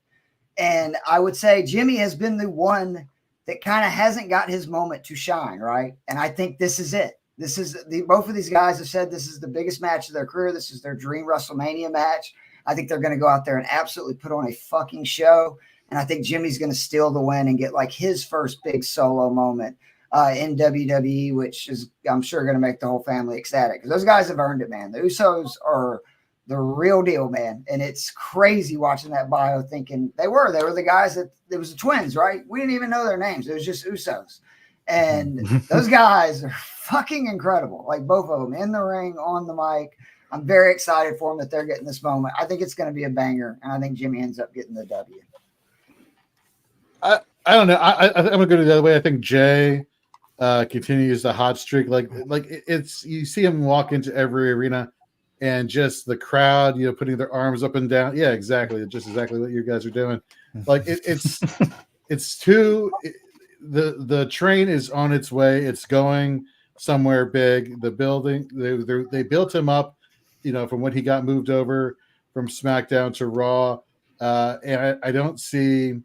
And I would say Jimmy has been the one that kind of hasn't got his moment to shine, right? And I think this is it. This is both of these guys have said this is the biggest match of their career. This is their dream WrestleMania match. I think they're going to go out there and absolutely put on a fucking show. And I think Jimmy's going to steal the win and get like his first big solo moment in WWE, which is, I'm sure, going to make the whole family ecstatic because those guys have earned it, man. The Usos are the real deal, man. And it's crazy watching that bio thinking they were the guys it was the twins, right? We didn't even know their names. It was just Usos. And those guys are fucking incredible. Like both of them in the ring, on the mic. I'm very excited for them that they're getting this moment. I think it's going to be a banger. And I think Jimmy ends up getting the W. I don't know. I'm going to go the other way. I think Jay continues the hot streak. Like it's, you see him walk into every arena. and just the crowd, putting their arms up and down. Yeah, exactly. Just exactly what you guys are doing. Like it's too. The train is on its way. It's going somewhere big. The building they built him up, from when he got moved over from SmackDown to Raw, and I don't see.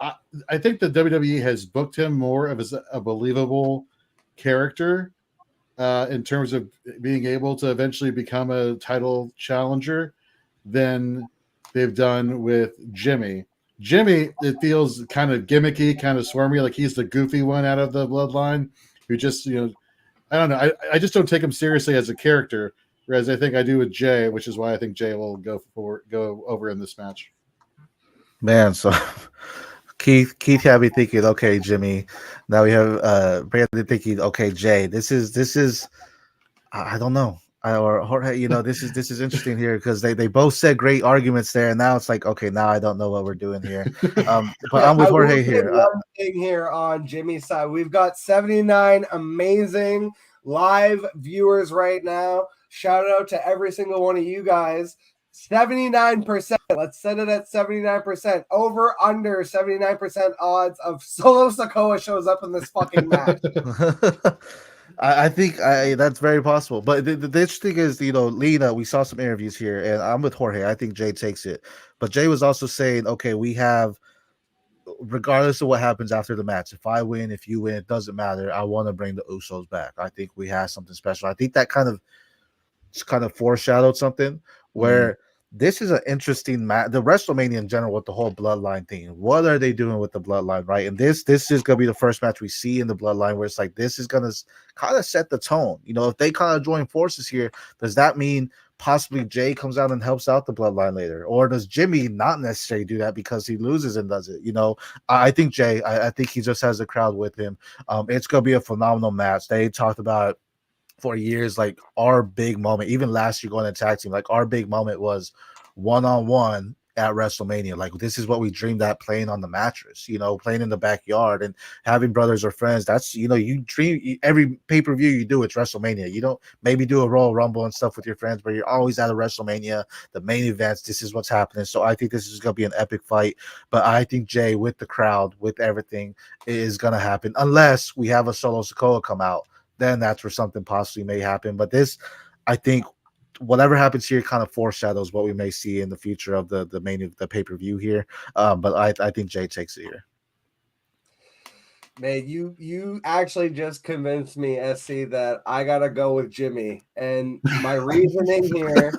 I think the WWE has booked him more of as a believable character in terms of being able to eventually become a title challenger than they've done with Jimmy. Jimmy, it feels kind of gimmicky, kind of swarmy, like he's the goofy one out of the bloodline who just, I don't know. I just don't take him seriously as a character, whereas I think I do with Jay, which is why I think Jay will go over in this match. Man, so Keith had me thinking, okay, Jimmy. Now we have Brandon thinking, okay, Jay. This is I don't know. Or Jorge, this is interesting here because they both said great arguments there, and now it's like, okay, now I don't know what we're doing here. But I'm with Jorge here. One thing here on Jimmy's side, we've got 79 amazing live viewers right now. Shout out to every single one of you guys. 79%. Let's set it at 79%. Over under 79% odds of Solo Sikoa shows up in this fucking match. I think that's very possible. But the interesting is, Lena, we saw some interviews here, and I'm with Jorge. I think Jay takes it. But Jay was also saying, okay, we have, regardless of what happens after the match, if I win, if you win, it doesn't matter. I want to bring the Usos back. I think we have something special. I think that kind of foreshadowed something where this is an interesting match. The WrestleMania in general with the whole bloodline thing. What are they doing with the bloodline, right? And this is going to be the first match we see in the bloodline where it's like this is going to kind of set the tone. If they kind of join forces here, does that mean possibly Jay comes out and helps out the bloodline later? Or does Jimmy not necessarily do that because he loses and does it? I think Jay, I think he just has the crowd with him. It's going to be a phenomenal match. They talked about for years, like our big moment, even last year going to tag team, like our big moment was one-on-one at WrestleMania. Like this is what we dreamed at, playing on the mattress, playing in the backyard and having brothers or friends. That's, you dream every pay-per-view you do, it's WrestleMania. You don't maybe do a Royal Rumble and stuff with your friends, but you're always at a WrestleMania, the main events. This is what's happening. So I think this is going to be an epic fight, but I think Jay with the crowd, with everything is going to happen unless we have a Solo Sikoa come out. Then that's where something possibly may happen. But this, I think, whatever happens here kind of foreshadows what we may see in the future of the pay-per-view here. But I think Jay takes it here. Man, you actually just convinced me, SC, that I gotta go with Jimmy. And my reasoning here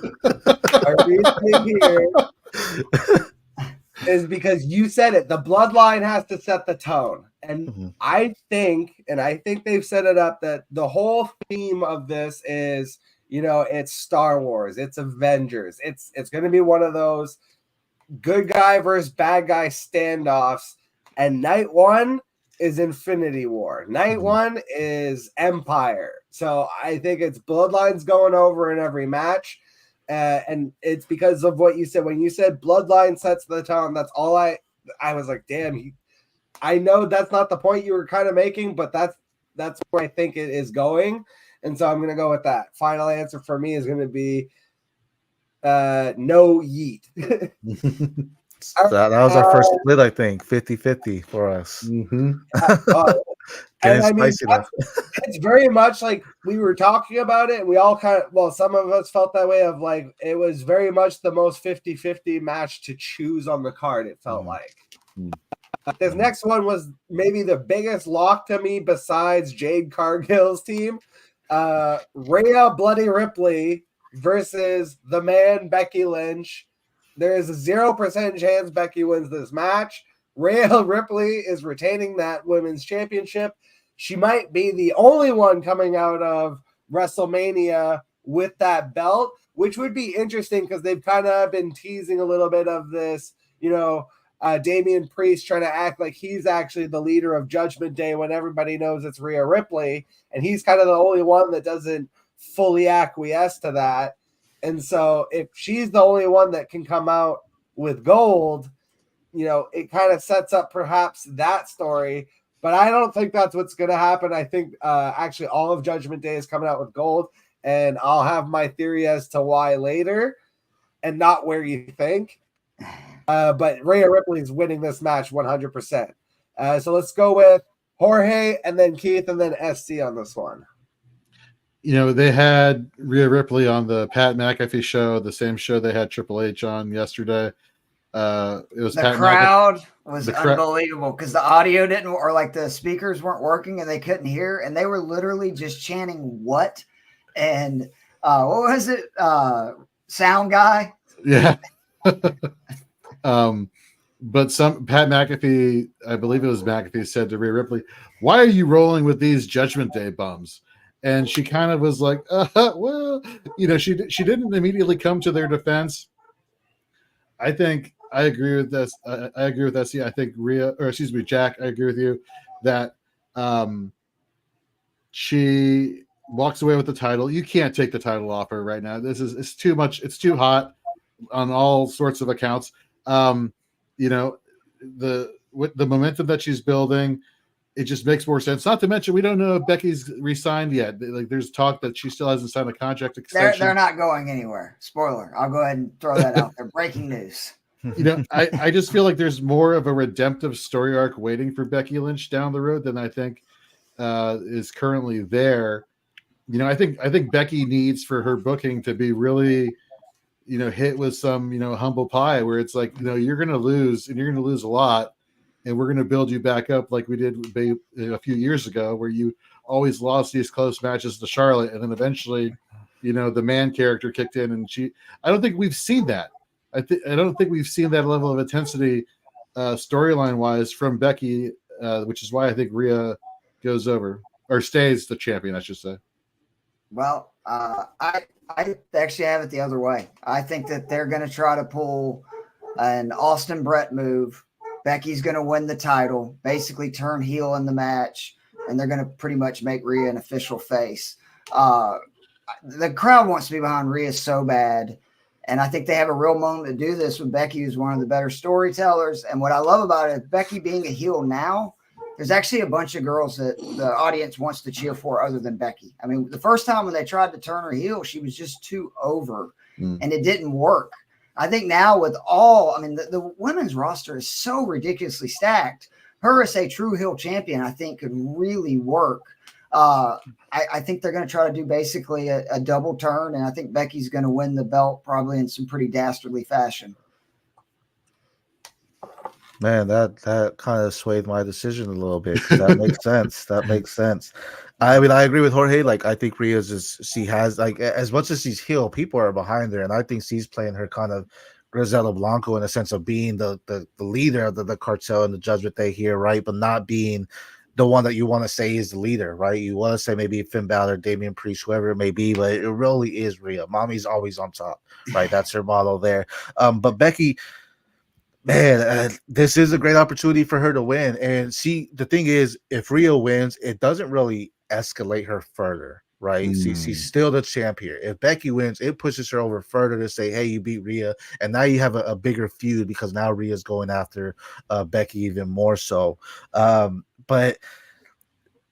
is because you said it. The bloodline has to set the tone. And I think they've set it up that the whole theme of this is, it's Star Wars, it's Avengers. It's going to be one of those good guy versus bad guy standoffs. And night one is Infinity War. Night one is Empire. So I think it's bloodlines going over in every match. And it's because of what you said. When you said bloodline sets the tone, that's all I was like, damn, I know that's not the point you were kind of making, but that's where I think it is going. And so I'm going to go with that. Final answer for me is going to be no yeet. That was our first split, I think, 50-50 for us. It's very much like we were talking about it, and we all some of us felt that way of like it was very much the most 50-50 match to choose on the card, it felt like. This next one was maybe the biggest lock to me besides Jade Cargill's team. Rhea Bloody Ripley versus the man Becky Lynch. There is a 0% chance Becky wins this match. Rhea Ripley is retaining that women's championship. She might be the only one coming out of WrestleMania with that belt, which would be interesting because they've kind of been teasing a little bit of this, Damian Priest trying to act like he's actually the leader of Judgment Day when everybody knows it's Rhea Ripley. And he's kind of the only one that doesn't fully acquiesce to that. And so if she's the only one that can come out with gold, it kind of sets up perhaps that story. But I don't think that's what's going to happen. I think actually all of Judgment Day is coming out with gold. and I'll have my theory as to why later, and not where you think. But Rhea Ripley is winning this match 100%. So let's go with Jorge, and then Keith, and then SC on this one. You know, they had Rhea Ripley on the Pat McAfee show, the same show they had Triple H on yesterday. It was the crowd was unbelievable because the audio didn't, or like the speakers weren't working and they couldn't hear, and they were literally just chanting "what" and what was it? Sound guy. Yeah. But Pat McAfee, I believe it was McAfee, said to Rhea Ripley, "Why are you rolling with these Judgment Day bums?" And she kind of was like, well, you know, she didn't immediately come to their defense. I think I agree with this. I agree with SC. I think Jack, I agree with you that she walks away with the title. You can't take the title off her right now. It's too much. It's too hot on all sorts of accounts. You know, with the momentum that she's building, it just makes more sense. Not to mention, we don't know if Becky's re-signed yet. Like, there's talk that she still hasn't signed a contract extension. They're not going anywhere. Spoiler. I'll go ahead and throw that out there. Breaking news. You know, I just feel like there's more of a redemptive story arc waiting for Becky Lynch down the road than I think is currently there. You know, I think Becky needs for her booking to be really, you know, hit with some, you know, humble pie where it's like, you know, you're going to lose and you're going to lose a lot. And we're going to build you back up like we did a few years ago, where you always lost these close matches to Charlotte, and then eventually, you know, the man character kicked in, and I don't think we've seen that. I don't think we've seen that level of intensity, storyline wise, from Becky, which is why I think Rhea goes over or stays the champion, I should say. Well, I actually have it the other way. I think that they're going to try to pull an Austin Brett move. Becky's going to win the title, basically turn heel in the match, and they're going to pretty much make Rhea an official face. The crowd wants to be behind Rhea so bad, and I think they have a real moment to do this with Becky, who's one of the better storytellers. And what I love about it, Becky being a heel now, there's actually a bunch of girls that the audience wants to cheer for other than Becky. I mean, the first time when they tried to turn her heel, she was just too over, and it didn't work. I think now with the women's roster is so ridiculously stacked. Her as a true heel champion, I think, could really work. I think they're going to try to do basically a double turn, and I think Becky's going to win the belt probably in some pretty dastardly fashion. Man, that kind of swayed my decision a little bit. That makes sense. That makes sense. I mean, I agree with Jorge. Like, I think she has, like, as much as she's heel, people are behind her, and I think she's playing her kind of Grisella Blanco in a sense of being the leader of the cartel and the Judgment Day here, right? But not being the one that you want to say is the leader, right? You want to say maybe Finn Balor, Damian Priest, whoever it may be, but it really is Rhea. Mommy's always on top, right? That's her motto there. But Becky, man, this is a great opportunity for her to win. And the thing is, if Rhea wins, it doesn't really escalate her further, right? She's still the champ here. If Becky wins, it pushes her over further to say, hey, you beat Rhea, and now you have a bigger feud because now Rhea's going after Becky even more so. But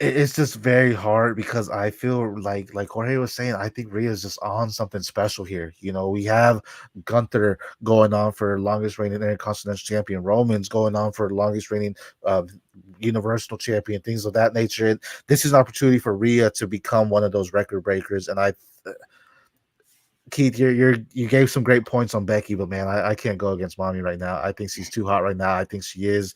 it's just very hard because I feel like Jorge was saying, I think Rhea is just on something special here. You know, we have Gunther going on for longest reigning Intercontinental Champion, Roman's going on for longest reigning Universal Champion, things of that nature. And this is an opportunity for Rhea to become one of those record breakers. And Keith, you gave some great points on Becky, but man, I can't go against Mommy right now. I think she's too hot right now. I think she is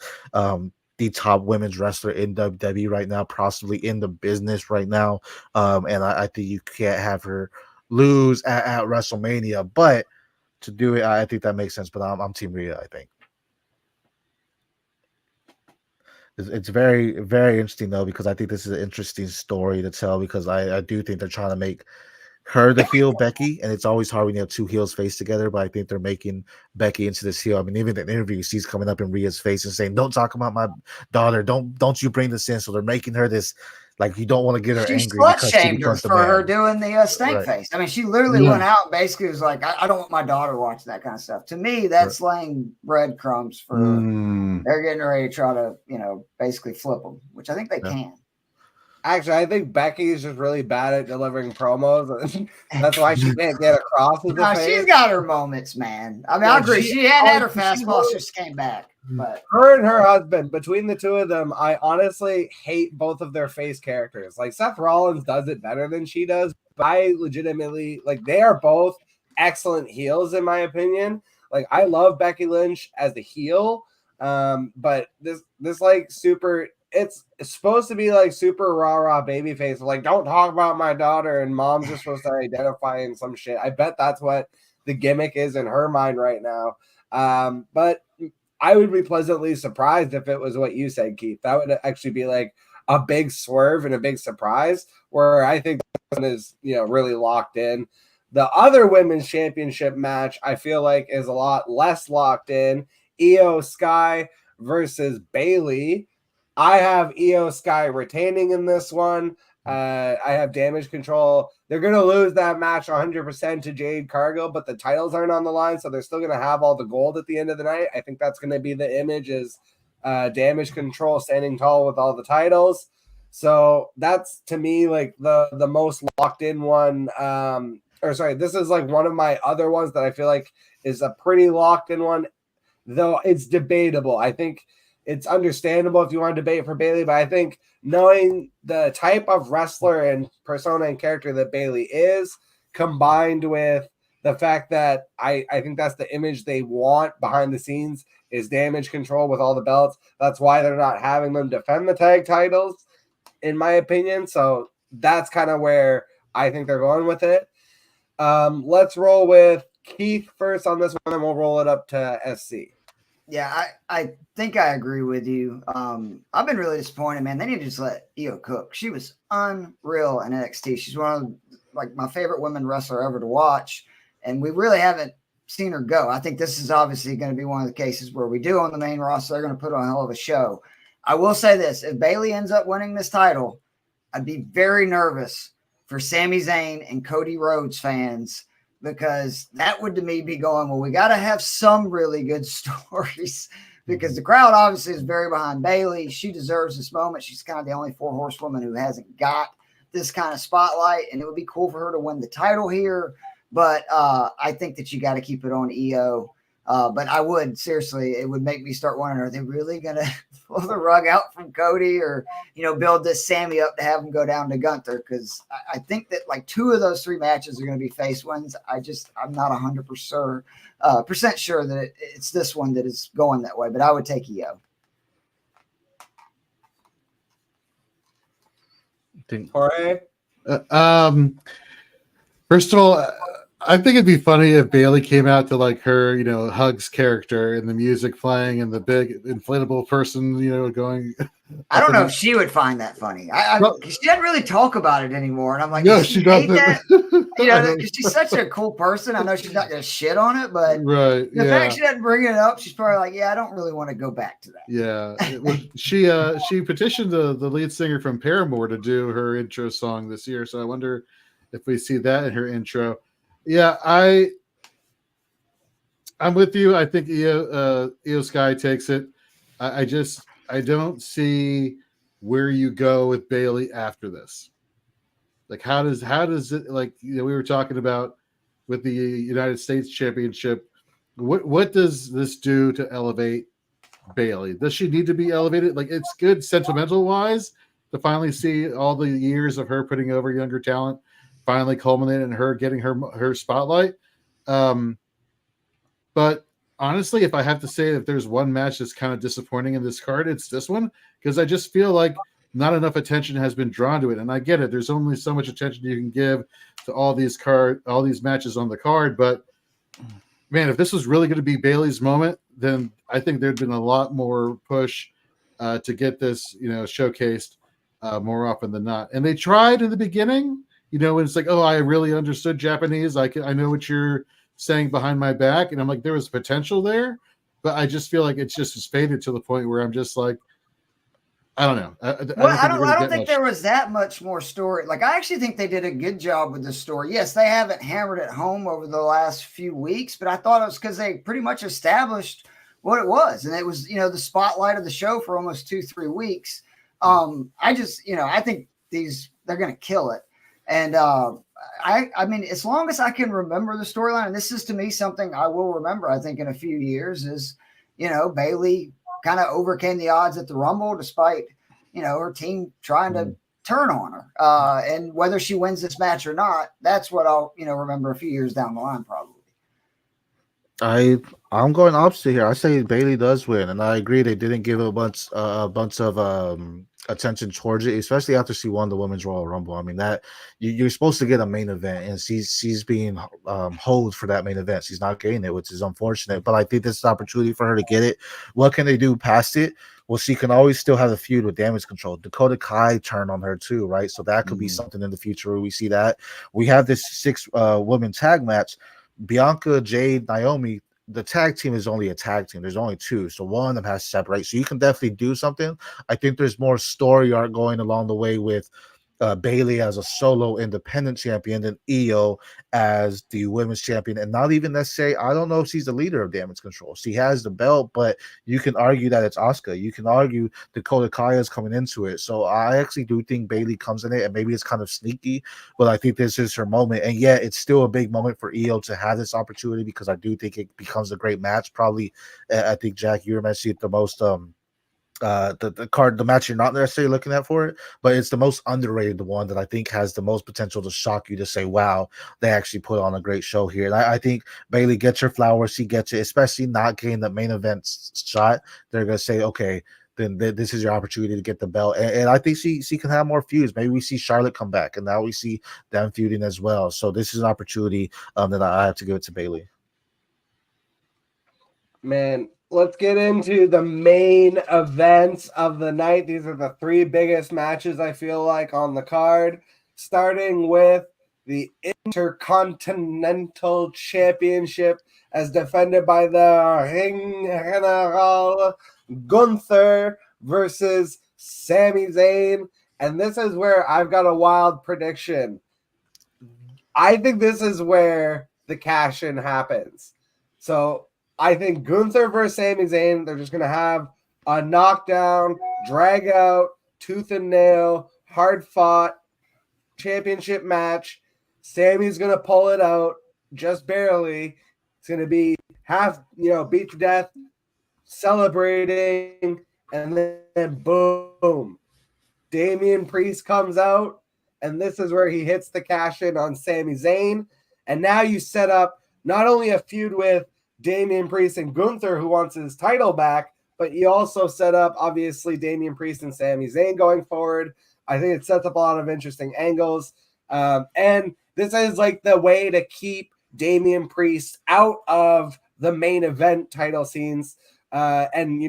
the top women's wrestler in WWE right now, possibly in the business right now. And I think you can't have her lose at WrestleMania, but to do it, I think that makes sense. But I'm Team Rhea, I think. It's very, very interesting, though, because I think this is an interesting story to tell, because I do think they're trying to make her the heel Becky, and it's always hard when you have two heels face together, but I think they're making Becky into this heel. I mean, even in the interview, she's coming up in Rhea's face and saying, don't talk about my daughter, don't you bring this in. So they're making her this, like, you don't want to get her angry because she becomes the man. For her doing the stank face. I mean, she literally went out and basically was like, I don't want my daughter watching that kind of stuff. To me, that's laying breadcrumbs for they're getting ready to try to, basically flip them, which I think they can. Actually, I think Becky is just really bad at delivering promos, and that's why she can't get across as a face. She's got her moments, man. I mean, I agree. She hadn't had her fastball, she just came back. But her and her husband, between the two of them, I honestly hate both of their face characters. Like Seth Rollins does it better than she does, but I legitimately they are both excellent heels in my opinion. Like I love Becky Lynch as the heel, but this like super. It's supposed to be like super rah babyface. Like, don't talk about my daughter, and mom's just supposed to identify in some shit. I bet that's what the gimmick is in her mind right now. But I would be pleasantly surprised if it was what you said, Keith. That would actually be like a big swerve and a big surprise. Where I think this one is really locked in. The other women's championship match I feel like is a lot less locked in. Io Sky versus Bayley. I have Io Sky retaining in this one. I have Damage Control. They're going to lose that match 100% to Jade Cargill, but the titles aren't on the line, so they're still going to have all the gold at the end of the night. I think that's going to be the image is Damage Control standing tall with all the titles. So that's, to me, like the most locked in one. This is like one of my other ones that I feel like is a pretty locked in one, though it's debatable. I think it's understandable if you want to debate for Bayley, but I think knowing the type of wrestler and persona and character that Bayley is, combined with the fact that I think that's the image they want behind the scenes is Damage Control with all the belts. That's why they're not having them defend the tag titles, in my opinion. So that's kind of where I think they're going with it. Let's roll with Keith first on this one, and we'll roll it up to SC. Yeah, I think I agree with you. I've been really disappointed, man. They need to just let Io cook. She was unreal in NXT. She's one of my favorite women wrestler ever to watch, and we really haven't seen her go. I think this is obviously going to be one of the cases where we do on the main roster. They're going to put on a hell of a show. I will say this: if Bayley ends up winning this title, I'd be very nervous for Sami Zayn and Cody Rhodes fans. Because that would to me be going, well, we got to have some really good stories because the crowd obviously is very behind Bayley. She deserves this moment. She's kind of the only 4 horsewoman who hasn't got this kind of spotlight, and it would be cool for her to win the title here. But I think that you got to keep it on Io. But I would, seriously, it would make me start wondering, are they really going to pull the rug out from Cody or, build this Sammy up to have him go down to Gunther? Because I think that like 2 of those 3 matches are going to be face wins. I'm not 100% sure that it's this one that is going that way, but I would take Io. Jorge? First of all, I think it'd be funny if Bayley came out to like her, Hugs character and the music playing and the big inflatable person, going. I don't know if she would find that funny. She doesn't really talk about it anymore, and I'm like, no, she doesn't. Because she's such a cool person. I know she's not gonna shit on it, but right, the fact she doesn't bring it up, she's probably like, yeah, I don't really want to go back to that. Yeah, she petitioned the lead singer from Paramore to do her intro song this year, so I wonder if we see that in her intro. Yeah, I'm with you. I think Io Sky takes it. I don't see where you go with Bayley after this. Like, how does it, like, we were talking about with the United States Championship. What does this do to elevate Bayley? Does she need to be elevated? Like, it's good sentimental wise to finally see all the years of her putting over younger talent finally culminate in her getting her spotlight. But honestly, if I have to say if there's one match that's kind of disappointing in this card, it's this one, because I just feel like not enough attention has been drawn to it. And I get it. There's only so much attention you can give to all these matches on the card. But man, if this was really going to be Bayley's moment, then I think there'd been a lot more push to get this, showcased more often than not. And they tried in the beginning, when it's like, oh, I really understood Japanese. I know what you're saying behind my back. And I'm like, there was potential there, but I just feel like it's just faded to the point where I'm just like, I don't know. I don't think there was that much more story. Like, I actually think they did a good job with the story. Yes, they haven't hammered it home over the last few weeks, but I thought it was because they pretty much established what it was. And it was, the spotlight of the show for almost 2-3 weeks. I think they're going to kill it. And I mean, as long as I can remember the storyline, and this is to me something I will remember, I think in a few years, is, Bayley kind of overcame the odds at the Rumble despite, her team trying to turn on her. And whether she wins this match or not, that's what I'll, remember a few years down the line, probably. I'm going opposite here. I say Bayley does win, and I agree they didn't give a bunch of attention towards it, especially after she won the Women's Royal Rumble. I mean, that you're supposed to get a main event, and she's being hold for that main event. She's not getting it, which is unfortunate. But I think this is an opportunity for her to get it. What can they do past it? Well, she can always still have a feud with Damage Control. Dakota Kai turned on her too, right? So that could be something in the future where we see that. We have this 6 women tag match. Bianca, Jade, Naomi, the tag team is only a tag team. There's only 2. So one of them has to separate. So you can definitely do something. I think there's more story arc going along the way with Bayley as a solo independent champion than Io as the women's champion. And not even necessarily, I don't know if she's the leader of Damage Control. She has the belt, but you can argue that it's Asuka. You can argue Dakota Kai is coming into it. So I actually do think Bayley comes in it, and maybe it's kind of sneaky, but I think this is her moment. And yet it's still a big moment for Io to have this opportunity, because I do think it becomes a great match. Probably, I think, Jack, you were mentioning the most the match you're not necessarily looking at for it, but it's the most underrated, the one that I think has the most potential to shock you, to say, wow, they actually put on a great show here. And I think Bayley gets her flowers. She gets it, especially not getting the main event shot. They're going to say, okay, then this is your opportunity to get the belt. And I think she can have more feuds. Maybe we see Charlotte come back, and now we see them feuding as well. So this is an opportunity that I have to give it to Bayley. Man, let's get into the main events of the night. These are the 3 biggest matches, I feel like, on the card, starting with the Intercontinental Championship as defended by the Ring General Gunther versus Sami Zayn. And this is where I've got a wild prediction. I think this is where the cash-in happens. So I think Gunther versus Sami Zayn, they're just going to have a knockdown, drag out, tooth and nail, hard-fought championship match. Sami's going to pull it out just barely. It's going to be half, beat to death, celebrating, and then boom. Damian Priest comes out, and this is where he hits the cash-in on Sami Zayn. And now you set up not only a feud with Damian Priest and Gunther, who wants his title back, but you also set up, obviously, Damian Priest and Sami Zayn going forward. I think it sets up a lot of interesting angles. And this is like the way to keep Damian Priest out of the main event title scenes and,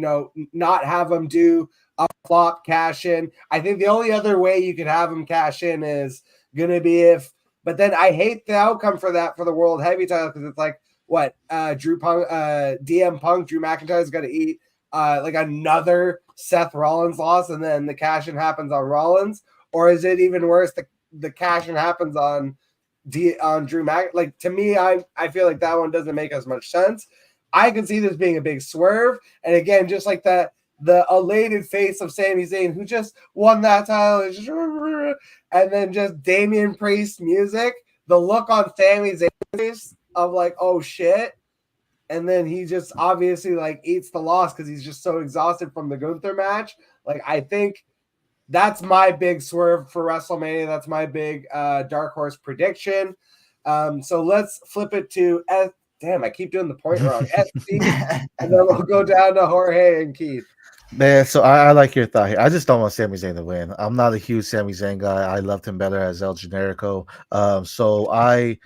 not have him do a flop cash in. I think the only other way you could have him cash in is going to be but then I hate the outcome for that for the World Heavy title, because it's like, what Drew McIntyre's got to eat like another Seth Rollins loss, and then the cash-in happens on Rollins? Or is it even worse, the cash-in happens on Drew Mc? Like, to me, I feel like that one doesn't make as much sense. I can see this being a big swerve, and again, just like the elated face of Sami Zayn, who just won that title, and then just Damian Priest music, the look on Sami Zayn's face of like, oh shit, and then he just obviously like eats the loss because he's just so exhausted from the Gunther match. Like, I think that's my big swerve for WrestleMania. That's my big dark horse prediction. So let's flip it to damn, I keep doing the point wrong. SC, and then we'll go down to Jorge and Keith. Man, so I like your thought here. I just don't want Sami Zayn to win. I'm not a huge Sami Zayn guy. I loved him better as El Generico. So I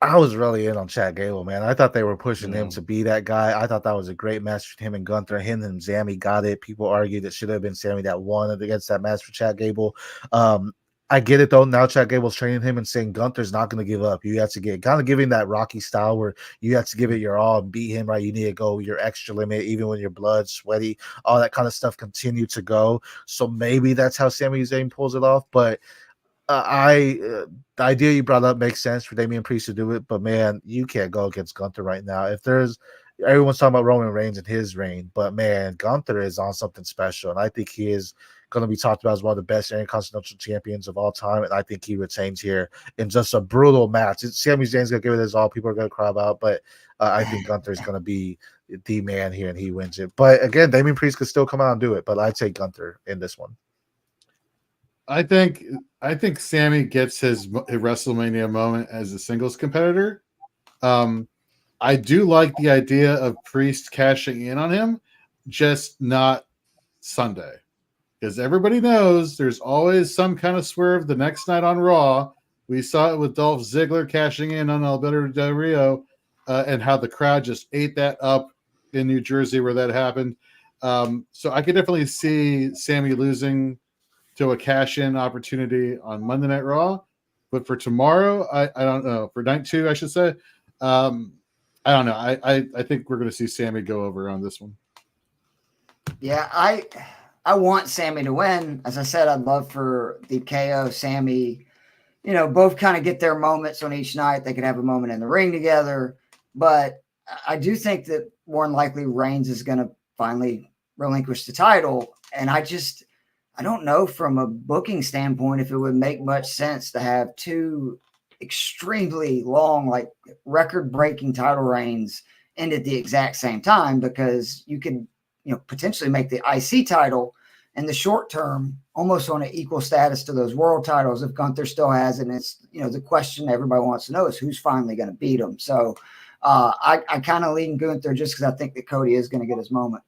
was really in on Chad Gable, man. I thought they were pushing him to be that guy. I thought that was a great match with him and Gunther. Him and Sami got it. People argued it should have been Sami that won against that match for Chad Gable. I get it, though. Now Chad Gable's training him and saying Gunther's not going to give up. You have to get kind of giving that Rocky style where you have to give it your all and beat him, right? You need to go your extra limit, even when your blood, sweaty, all that kind of stuff continue to go. So maybe that's how Sami Zayn pulls it off. But the idea you brought up makes sense for Damian Priest to do it. But, man, you can't go against Gunther right now. Everyone's talking about Roman Reigns and his reign, but, man, Gunther is on something special, and I think he is going to be talked about as one of the best Intercontinental champions of all time, and I think he retains here in just a brutal match. Sami Zayn's going to give it his all. People are going to cry about, but I think Gunther's going to be the man here, and he wins it. But again, Damian Priest could still come out and do it, but I'd say Gunther in this one. I think Sammy gets his WrestleMania moment as a singles competitor. I do like the idea of Priest cashing in on him, just not Sunday, because everybody knows there's always some kind of swerve the next night on Raw. We saw it with Dolph Ziggler cashing in on Alberto Del Rio, and how the crowd just ate that up in New Jersey where that happened. So I could definitely see Sammy losing to a cash-in opportunity on Monday Night Raw. But for tomorrow, I don't know. For night 2, I should say. I don't know. I think we're going to see Sammy go over on this one. Yeah, I want Sammy to win. As I said, I'd love for the KO Sammy, both kind of get their moments on each night. They could have a moment in the ring together. But I do think that more than likely Reigns is going to finally relinquish the title. And I don't know from a booking standpoint if it would make much sense to have two extremely long, like record-breaking title reigns end at the exact same time, because you could, potentially make the IC title in the short term almost on an equal status to those world titles if Gunther still has it. And it's, the question everybody wants to know is who's finally going to beat him. So I kind of lean Gunther just because I think that Cody is going to get his moment.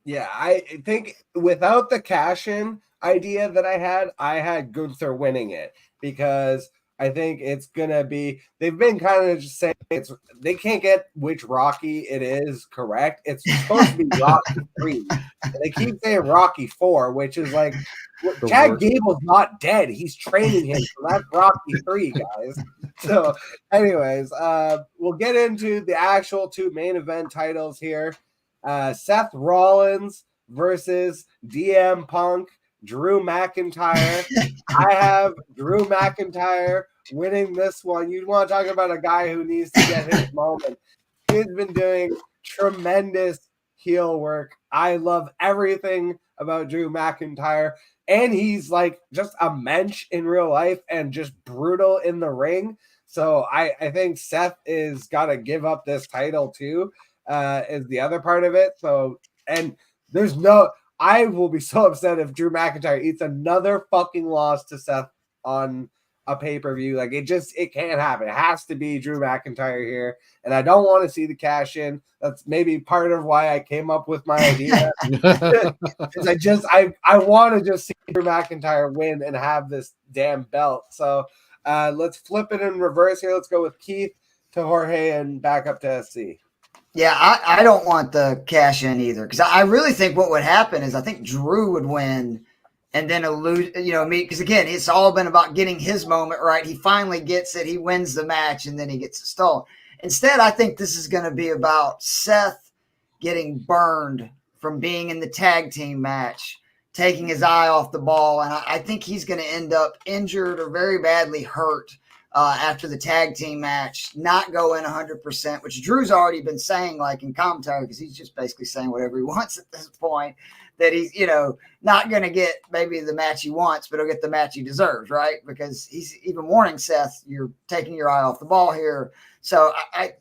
Yeah, I think without the cash-in idea that I had Gunther winning it, because I think it's going to be – they've been kind of just saying they can't get which Rocky it is correct. It's supposed to be Rocky 3. And they keep saying Rocky 4, which is like Chad Gable's not dead. He's training him. So that's Rocky 3, guys. So anyways, we'll get into the actual 2 main event titles here. Seth Rollins versus DM Punk, Drew McIntyre. I have Drew McIntyre winning this one. You want to talk about a guy who needs to get his moment. He's been doing tremendous heel work. I love everything about Drew McIntyre. And he's like just a mensch in real life and just brutal in the ring. So I think Seth is got to give up this title too. Is the other part of it. So, and I will be so upset if Drew McIntyre eats another fucking loss to Seth on a pay-per-view. Like it can't happen. It has to be Drew McIntyre here. And I don't want to see the cash in. That's maybe part of why I came up with my idea. Because I want to just see Drew McIntyre win and have this damn belt. So let's flip it in reverse here. Let's go with Keith to Jorge and back up to SC. Yeah, I don't want the cash in either, because I really think what would happen is I think Drew would win and then lose, because again, it's all been about getting his moment, right? He finally gets it. He wins the match and then he gets it stolen. Instead, I think this is going to be about Seth getting burned from being in the tag team match, taking his eye off the ball. And I think he's going to end up injured or very badly hurt after the tag team match, not go in 100%, which Drew's already been saying, like in commentary, because he's just basically saying whatever he wants at this point, that he's, not going to get maybe the match he wants, but he'll get the match he deserves, right? Because he's even warning Seth, you're taking your eye off the ball here. So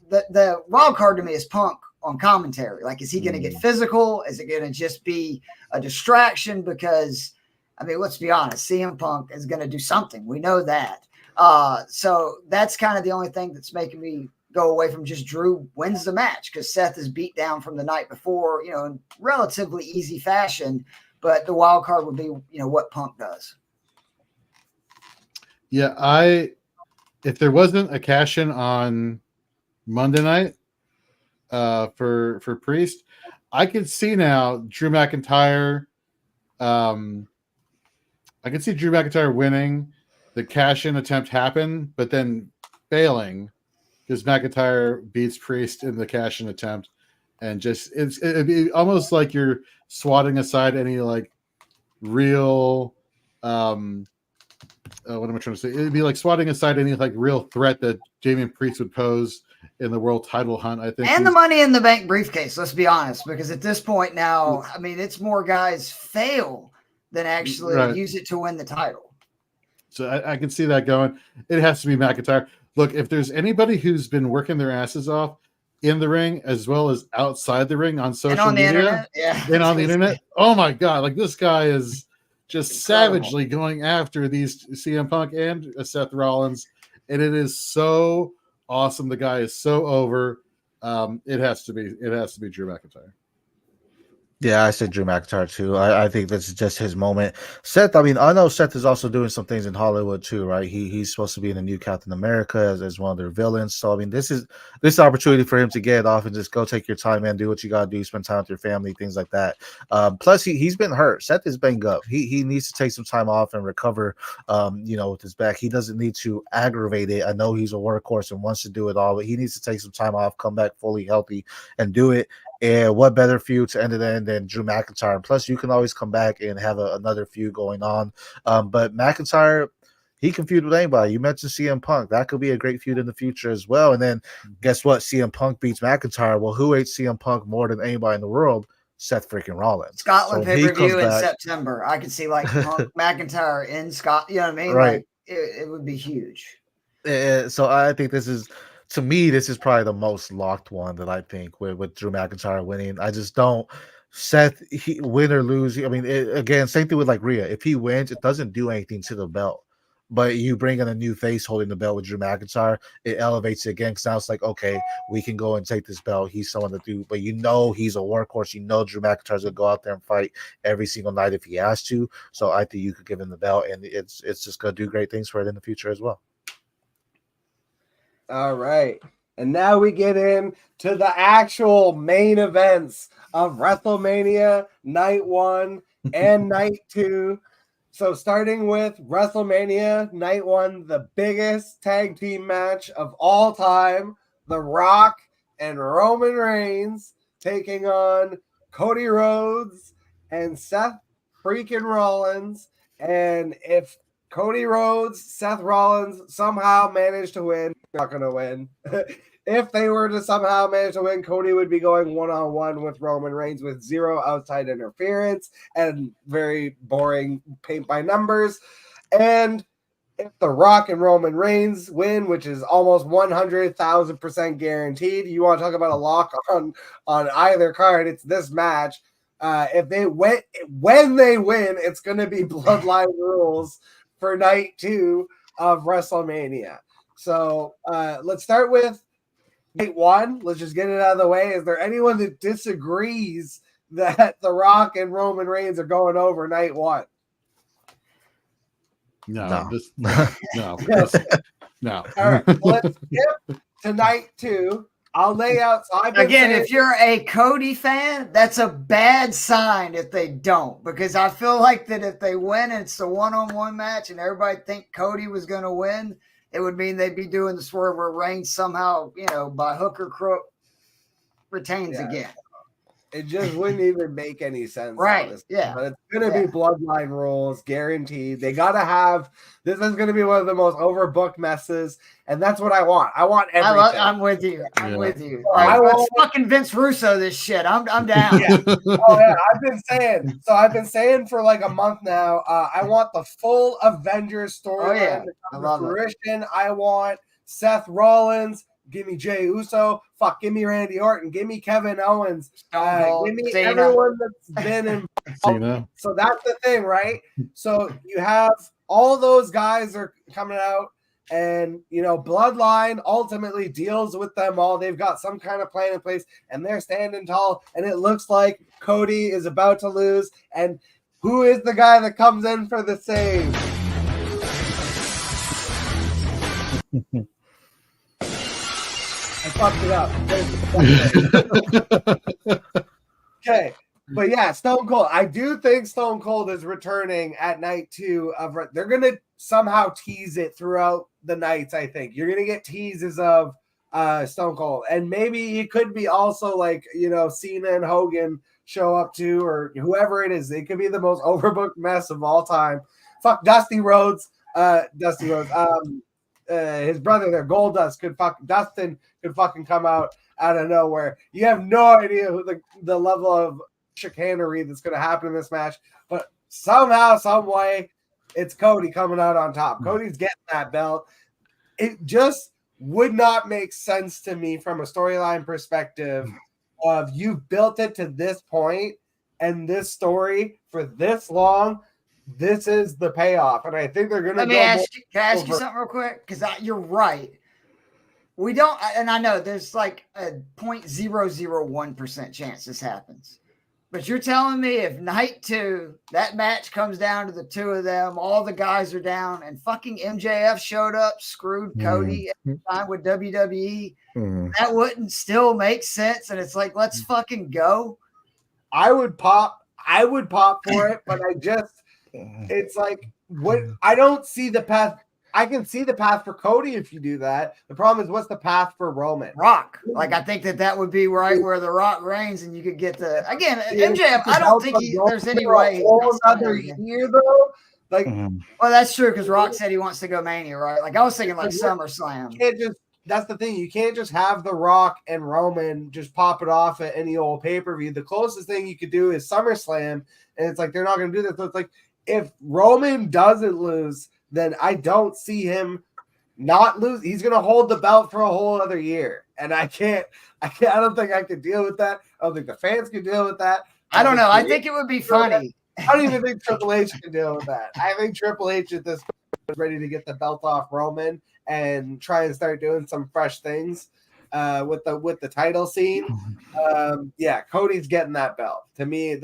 the wild card to me is Punk on commentary. Like, is he going to get physical? Is it going to just be a distraction? Because, let's be honest, CM Punk is going to do something. We know that. So that's kind of the only thing that's making me go away from just Drew wins the match, because Seth is beat down from the night before, in relatively easy fashion. But the wild card would be, what Punk does. Yeah, if there wasn't a cash in on Monday night for Priest, I could see now Drew McIntyre. I could see Drew McIntyre winning. The cash-in attempt happened, but then failing because McIntyre beats Priest in the cash-in attempt, and just it'd be almost like you're swatting aside any like real what am I trying to say? It'd be like swatting aside any like real threat that Damian Priest would pose in the world title hunt. I think, and the Money in the Bank briefcase. Let's be honest, because at this point now, I mean, it's more guys fail than actually use it to win the title. So I can see that going. It has to be McIntyre. Look, if there's anybody who's been working their asses off in the ring as well as outside the ring on social media and on the internet, oh my God, like this guy is just savagely going after these CM Punk and Seth Rollins, and it is so awesome. The guy is so over. It has to be Drew McIntyre. Yeah, I said Drew McIntyre too. I think this is just his moment. Seth, I mean, I know Seth is also doing some things in Hollywood too, right? He's supposed to be in the new Captain America as one of their villains. So I mean, this is opportunity for him to get off and just go take your time, man. Do what you gotta do, spend time with your family, things like that. Plus, he's been hurt. Seth is banged up. He needs to take some time off and recover. With his back, he doesn't need to aggravate it. I know he's a workhorse and wants to do it all, but he needs to take some time off, come back fully healthy, and do it. And what better feud to end it in than Drew McIntyre? And plus, you can always come back and have another feud going on. But McIntyre, he can feud with anybody. You mentioned CM Punk. That could be a great feud in the future as well. And then guess what? CM Punk beats McIntyre. Well, who hates CM Punk more than anybody in the world? Seth freaking Rollins. Scotland pay-per-view in September. I could see like Punk McIntyre in Scotland. You know what I mean? Right. Like, it would be huge. So I think this is, to me, this is probably the most locked one that I think with Drew McIntyre winning. I just don't. Seth, win or lose. I mean, again, same thing with like Rhea. If he wins, it doesn't do anything to the belt. But you bring in a new face holding the belt with Drew McIntyre, it elevates it again. Because now it's like, okay, we can go and take this belt. He's someone to do. But he's a workhorse. Drew McIntyre's going to go out there and fight every single night if he has to. So I think you could give him the belt, and it's just going to do great things for it in the future as well. All right. And now we get into the actual main events of WrestleMania Night 1 and Night 2. So starting with WrestleMania Night 1, the biggest tag team match of all time, The Rock and Roman Reigns taking on Cody Rhodes and Seth freaking Rollins. And if Cody Rhodes, Seth Rollins somehow managed to win, not going to win. If they were to somehow manage to win, Cody would be going one-on-one with Roman Reigns with zero outside interference and very boring paint by numbers. And if The Rock and Roman Reigns win, which is almost 100,000% guaranteed, you want to talk about a lock on either card, it's this match. If they win, when they win, it's going to be Bloodline rules for Night 2 of WrestleMania. So let's start with Night 1. Let's just get it out of the way. Is there anyone that disagrees that The Rock and Roman Reigns are going over Night 1? No. No. All right, let's skip to Night 2. I'll lay out. So if you're a Cody fan, that's a bad sign if they don't, because I feel like that if they win and it's a one-on-one match and everybody think Cody was going to win, it would mean they'd be doing the swerve where Reigns somehow, by hook or crook, retains again. It just wouldn't even make any sense. Right. Honestly. Yeah. But it's going to be Bloodline rules, guaranteed. They got to have – this is going to be one of the most overbooked messes, and that's what I want. I want everything. I'm with you. With you. Let's fucking Vince Russo this shit. I'm down. Yeah. Oh, yeah. I've been saying for like a month now, I want the full Avengers storyline to come to fruition. I want Seth Rollins. Give me Jey Uso. Give me Randy Orton. Give me Kevin Owens. Give me everyone that's been involved. So that's the thing, right? So you have all those guys are coming out, and Bloodline ultimately deals with them all. They've got some kind of plan in place, and they're standing tall. And it looks like Cody is about to lose. And who is the guy that comes in for the save? I fucked it up. Okay. But yeah, Stone Cold. I do think Stone Cold is returning at Night 2 of. They're going to somehow tease it throughout the nights, I think. You're going to get teases of Stone Cold. And maybe it could be also like, Cena and Hogan show up too, or whoever it is. It could be the most overbooked mess of all time. Fuck Dusty Rhodes. his brother there, Goldust, Dustin could fucking come out of nowhere. You have no idea who the level of chicanery that's going to happen in this match, but somehow, some way, it's Cody coming out on top. Cody's getting that belt. It just would not make sense to me from a storyline perspective of you've built it to this point and this story for this long. This is the payoff, and I think they're going to. Can I ask you something real quick? Because you're right. We don't, and I know there's like a 0.001% chance this happens. But you're telling me if night 2, that match comes down to the 2 of them, all the guys are down, and fucking MJF showed up, screwed Cody every time with WWE, that wouldn't still make sense. And it's like, let's fucking go. I would pop for it, but it's like, what? I don't see the path. I can see the path for Cody if you do that. The problem is, what's the path for Roman? Rock. Like, I think that would be right where the Rock reigns, and you could get again, MJF, I don't think there's any way. Another year, though. Like, well, that's true, because Rock said he wants to go Mania, right? Like, I was thinking like SummerSlam. That's the thing. You can't just have The Rock and Roman just pop it off at any old pay-per-view. The closest thing you could do is SummerSlam, and it's like they're not going to do that. So it's like, if Roman doesn't lose, then I don't see him not lose. He's going to hold the belt for a whole other year. And I don't think I could deal with that. I don't think the fans can deal with that. I don't know. I think it would be funny. I don't even think Triple H can deal with that. I think Triple H at this point is ready to get the belt off Roman and try and start doing some fresh things with the title scene. Cody's getting that belt. To me,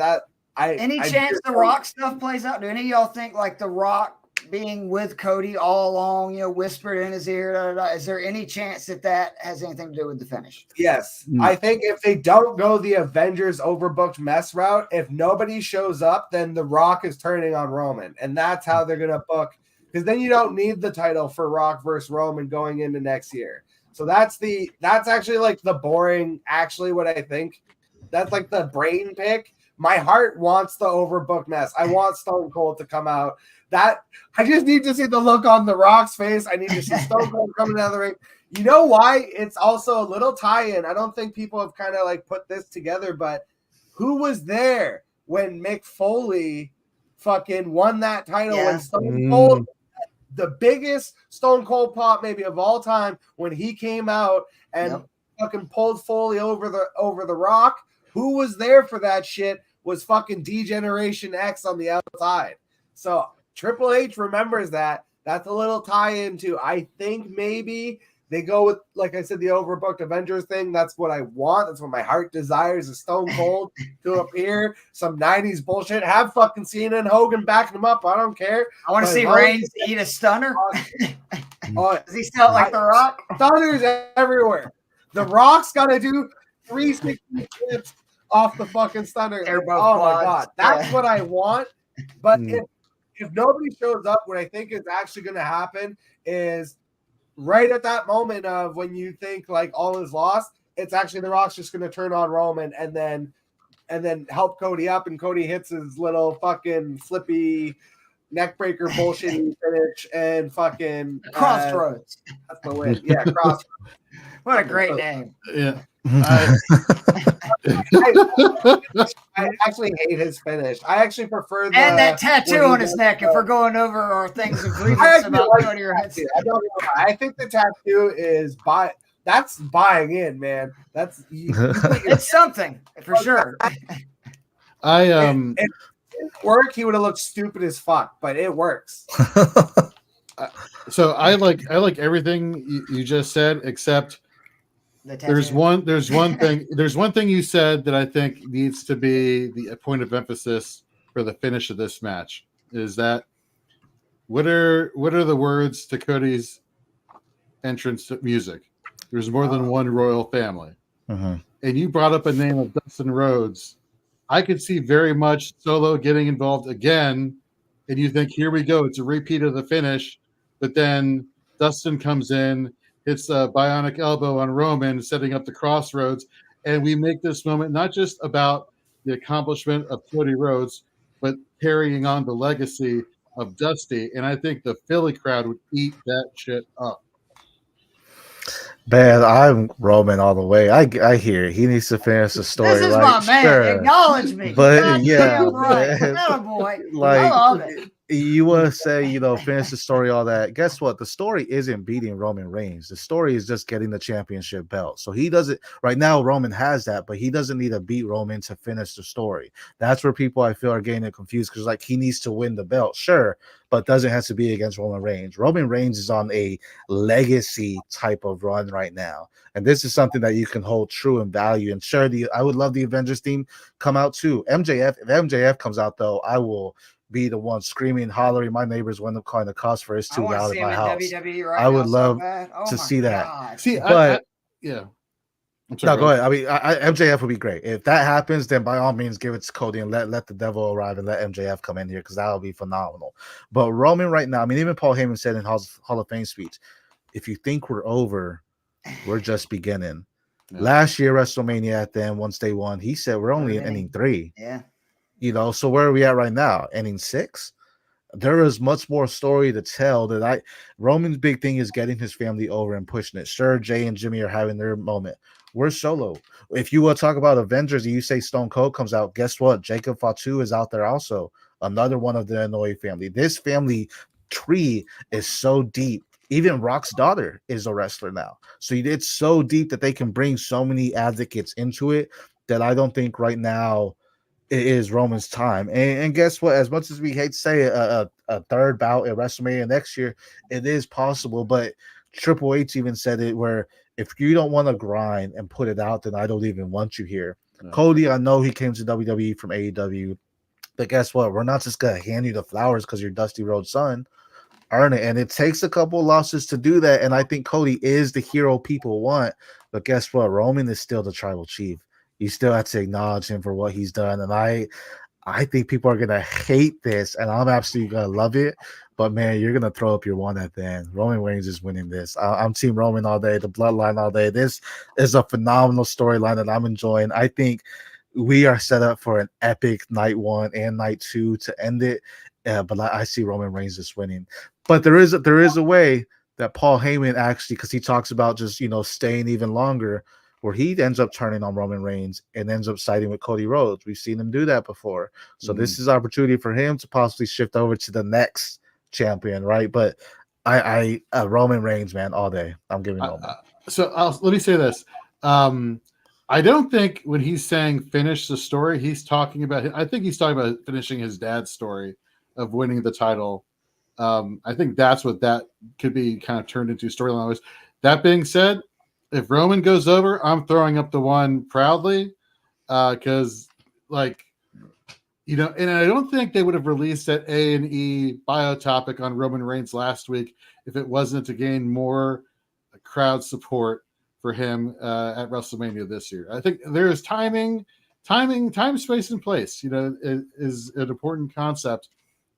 any chance the Rock stuff plays out? Do any of y'all think like the Rock being with Cody all along, whispered in his ear, is there any chance that has anything to do with the finish? Yes. I think if they don't go the Avengers overbooked mess route, if nobody shows up, then the Rock is turning on Roman, and that's how they're going to book, because then you don't need the title for Rock versus Roman going into next year. So that's actually like the boring, actually what I think. That's like the brain pick. My heart wants the overbooked mess. I want Stone Cold to come out. That I just need to see the look on The Rock's face. I need to see Stone Cold coming out of the ring. You know why? It's also a little tie-in. I don't think people have kind of like put this together, but who was there when Mick Foley fucking won that title? When Stone Cold, the biggest Stone Cold pop maybe of all time, when he came out and fucking pulled Foley over the Rock. Who was there for that shit was fucking D-Generation X on the outside. So Triple H remembers that. That's a little tie-in to, I think maybe they go with, like I said, the overbooked Avengers thing. That's what I want. That's what my heart desires, is Stone Cold to appear. Some 90s bullshit. Have fucking Cena and Hogan backing them up. I don't care. I want to see Reigns eat a stunner. Does he still like The Rock? Stunners everywhere. The Rock's got to do 360 flips off the fucking stunner. My God. That's what I want. But if nobody shows up, what I think is actually going to happen is right at that moment of when you think like all is lost, it's actually The Rock's just going to turn on Roman and then help Cody up, and Cody hits his little fucking flippy neckbreaker bullshit finish and fucking Crossroads. That's the win. Yeah, Crossroads. What a great name. Yeah. I actually hate his finish. I actually prefer that tattoo on his neck. If we're going over our things of grievance about Cody Rhodes, I think the tattoo is that's buying in, man. That's it's something for sure. If it didn't work, he would have looked stupid as fuck, but it works. So I like everything you just said, except there's one thing you said that I think needs to be the point of emphasis for the finish of this match. Is that what are the words to Cody's entrance music? There's more than one royal family. And you brought up a name of Dustin Rhodes. I could see very much Solo getting involved again, and you think, here we go, it's a repeat of the finish, but then Dustin comes in, hits a bionic elbow on Roman, setting up the Crossroads, and we make this moment not just about the accomplishment of Cody Rhodes, but carrying on the legacy of Dusty. And I think the Philly crowd would eat that shit up. Man, I'm Roman all the way. I hear it. He needs to finish the story, This is right? my man. Sure. Acknowledge me. But God yeah, damn right. man, Attaboy. I like love it. you want to say, finish the story, all that. Guess what? The story isn't beating Roman Reigns. The story is just getting the championship belt. So he doesn't, right now, Roman has that, but he doesn't need to beat Roman to finish the story. That's where people I feel are getting it confused because, like, he needs to win the belt, sure, but doesn't have to be against Roman Reigns. Roman Reigns is on a legacy type of run right now. And this is something that you can hold true and value. And sure, I would love the Avengers team come out too. MJF, if MJF comes out though, I will be the one screaming, hollering. My neighbors wind up calling the cops for it's I too want to loud see in him my in house. WWE right I would now so love bad. Oh to my see that. God. See, But yeah. I'm no, sorry. go ahead. I mean, MJF would be great. If that happens, then by all means, give it to Cody and let the devil arrive and let MJF come in here because that would be phenomenal. But Roman right now, I mean, even Paul Heyman said in Hall of Fame speech, if you think we're over, we're just beginning. Yeah. Last year, WrestleMania at the end, once they won, he said we're only in inning 3. Yeah. So where are we at right now? Inning 6? There is much more story to tell Roman's big thing is getting his family over and pushing it. Sure, Jay and Jimmy are having their moment. We're Solo. If you will talk about Avengers and you say Stone Cold comes out, guess what? Jacob Fatu is out there also. Another one of the Inoue family. This family tree is so deep. Even Rock's daughter is a wrestler now. So it's so deep that they can bring so many advocates into it that I don't think right now it is Roman's time. And guess what? As much as we hate to say a third bout at WrestleMania next year, it is possible. But Triple H even said it where if you don't want to grind and put it out, then I don't even want you here. No. Cody, I know he came to WWE from AEW, but guess what? We're not just going to hand you the flowers because you're Dusty Rhodes' son. Earn it. And it takes a couple losses to do that. And I think Cody is the hero people want. But guess what? Roman is still the tribal chief. You still have to acknowledge him for what he's done. And I think people are gonna hate this, and I'm absolutely gonna love it. But man, you're gonna throw up your one at the end. Roman Reigns is winning this. I'm Team Roman all day, the bloodline all day. This is a phenomenal storyline that I'm enjoying. I think we are set up for an epic night 1 and night 2 to end it. But I see Roman Reigns just winning. But there is a way that Paul Heyman actually, because he talks about just staying even longer, where he ends up turning on Roman Reigns and ends up siding with Cody Rhodes. We've seen him do that before. So this is opportunity for him to possibly shift over to the next champion, right? But I Roman Reigns, man, all day. I'm giving Roman. Let me say this. I don't think when he's saying finish the story, he's talking about, I think he's talking about finishing his dad's story of winning the title. I think that's what that could be kind of turned into storyline. That being said, if Roman goes over, I'm throwing up the one proudly because, and I don't think they would have released that A&E bio topic on Roman Reigns last week if it wasn't to gain more crowd support for him at WrestleMania this year. I think there is time, space, and place, is an important concept.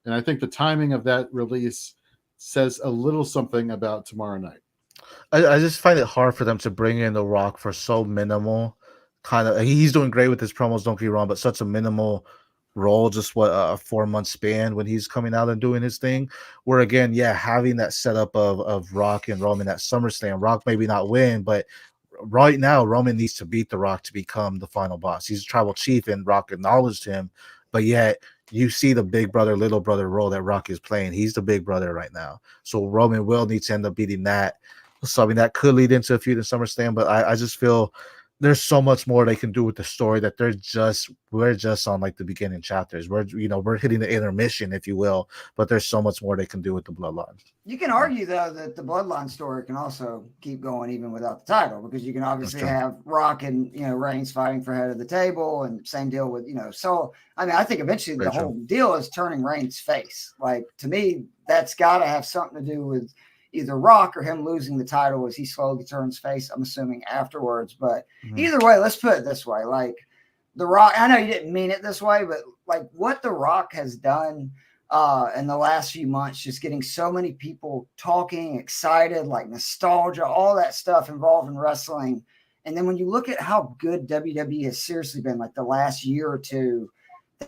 And I think the timing of that release says a little something about tomorrow night. I just find it hard for them to bring in The Rock for so minimal kind of. He's doing great with his promos, don't get me wrong, but such a minimal role, just a 4-month span when he's coming out and doing his thing. Where again, having that setup of Rock and Roman at SummerSlam, Rock maybe not win, but right now Roman needs to beat The Rock to become the final boss. He's a tribal chief, and Rock acknowledged him, but yet you see the big brother, little brother role that Rock is playing. He's the big brother right now, so Roman will need to end up beating that. So I mean, that could lead into a feud in SummerSlam, but I just feel there's so much more they can do with the story that we're just on like the beginning chapters. We're hitting the intermission, if you will, but there's so much more they can do with the bloodline. You can argue though that the bloodline story can also keep going even without the title, because you can obviously have Rock and Reigns fighting for head of the table, and same deal with So I mean, I think eventually the whole deal is turning Reigns face. Like, to me, that's got to have something to do with either Rock or him losing the title as he slowly turns face, I'm assuming afterwards. But either way, let's put it this way. Like, The Rock, I know you didn't mean it this way, but like what The Rock has done in the last few months, just getting so many people talking, excited, like nostalgia, all that stuff involved in wrestling. And then when you look at how good WWE has seriously been like the last year or two,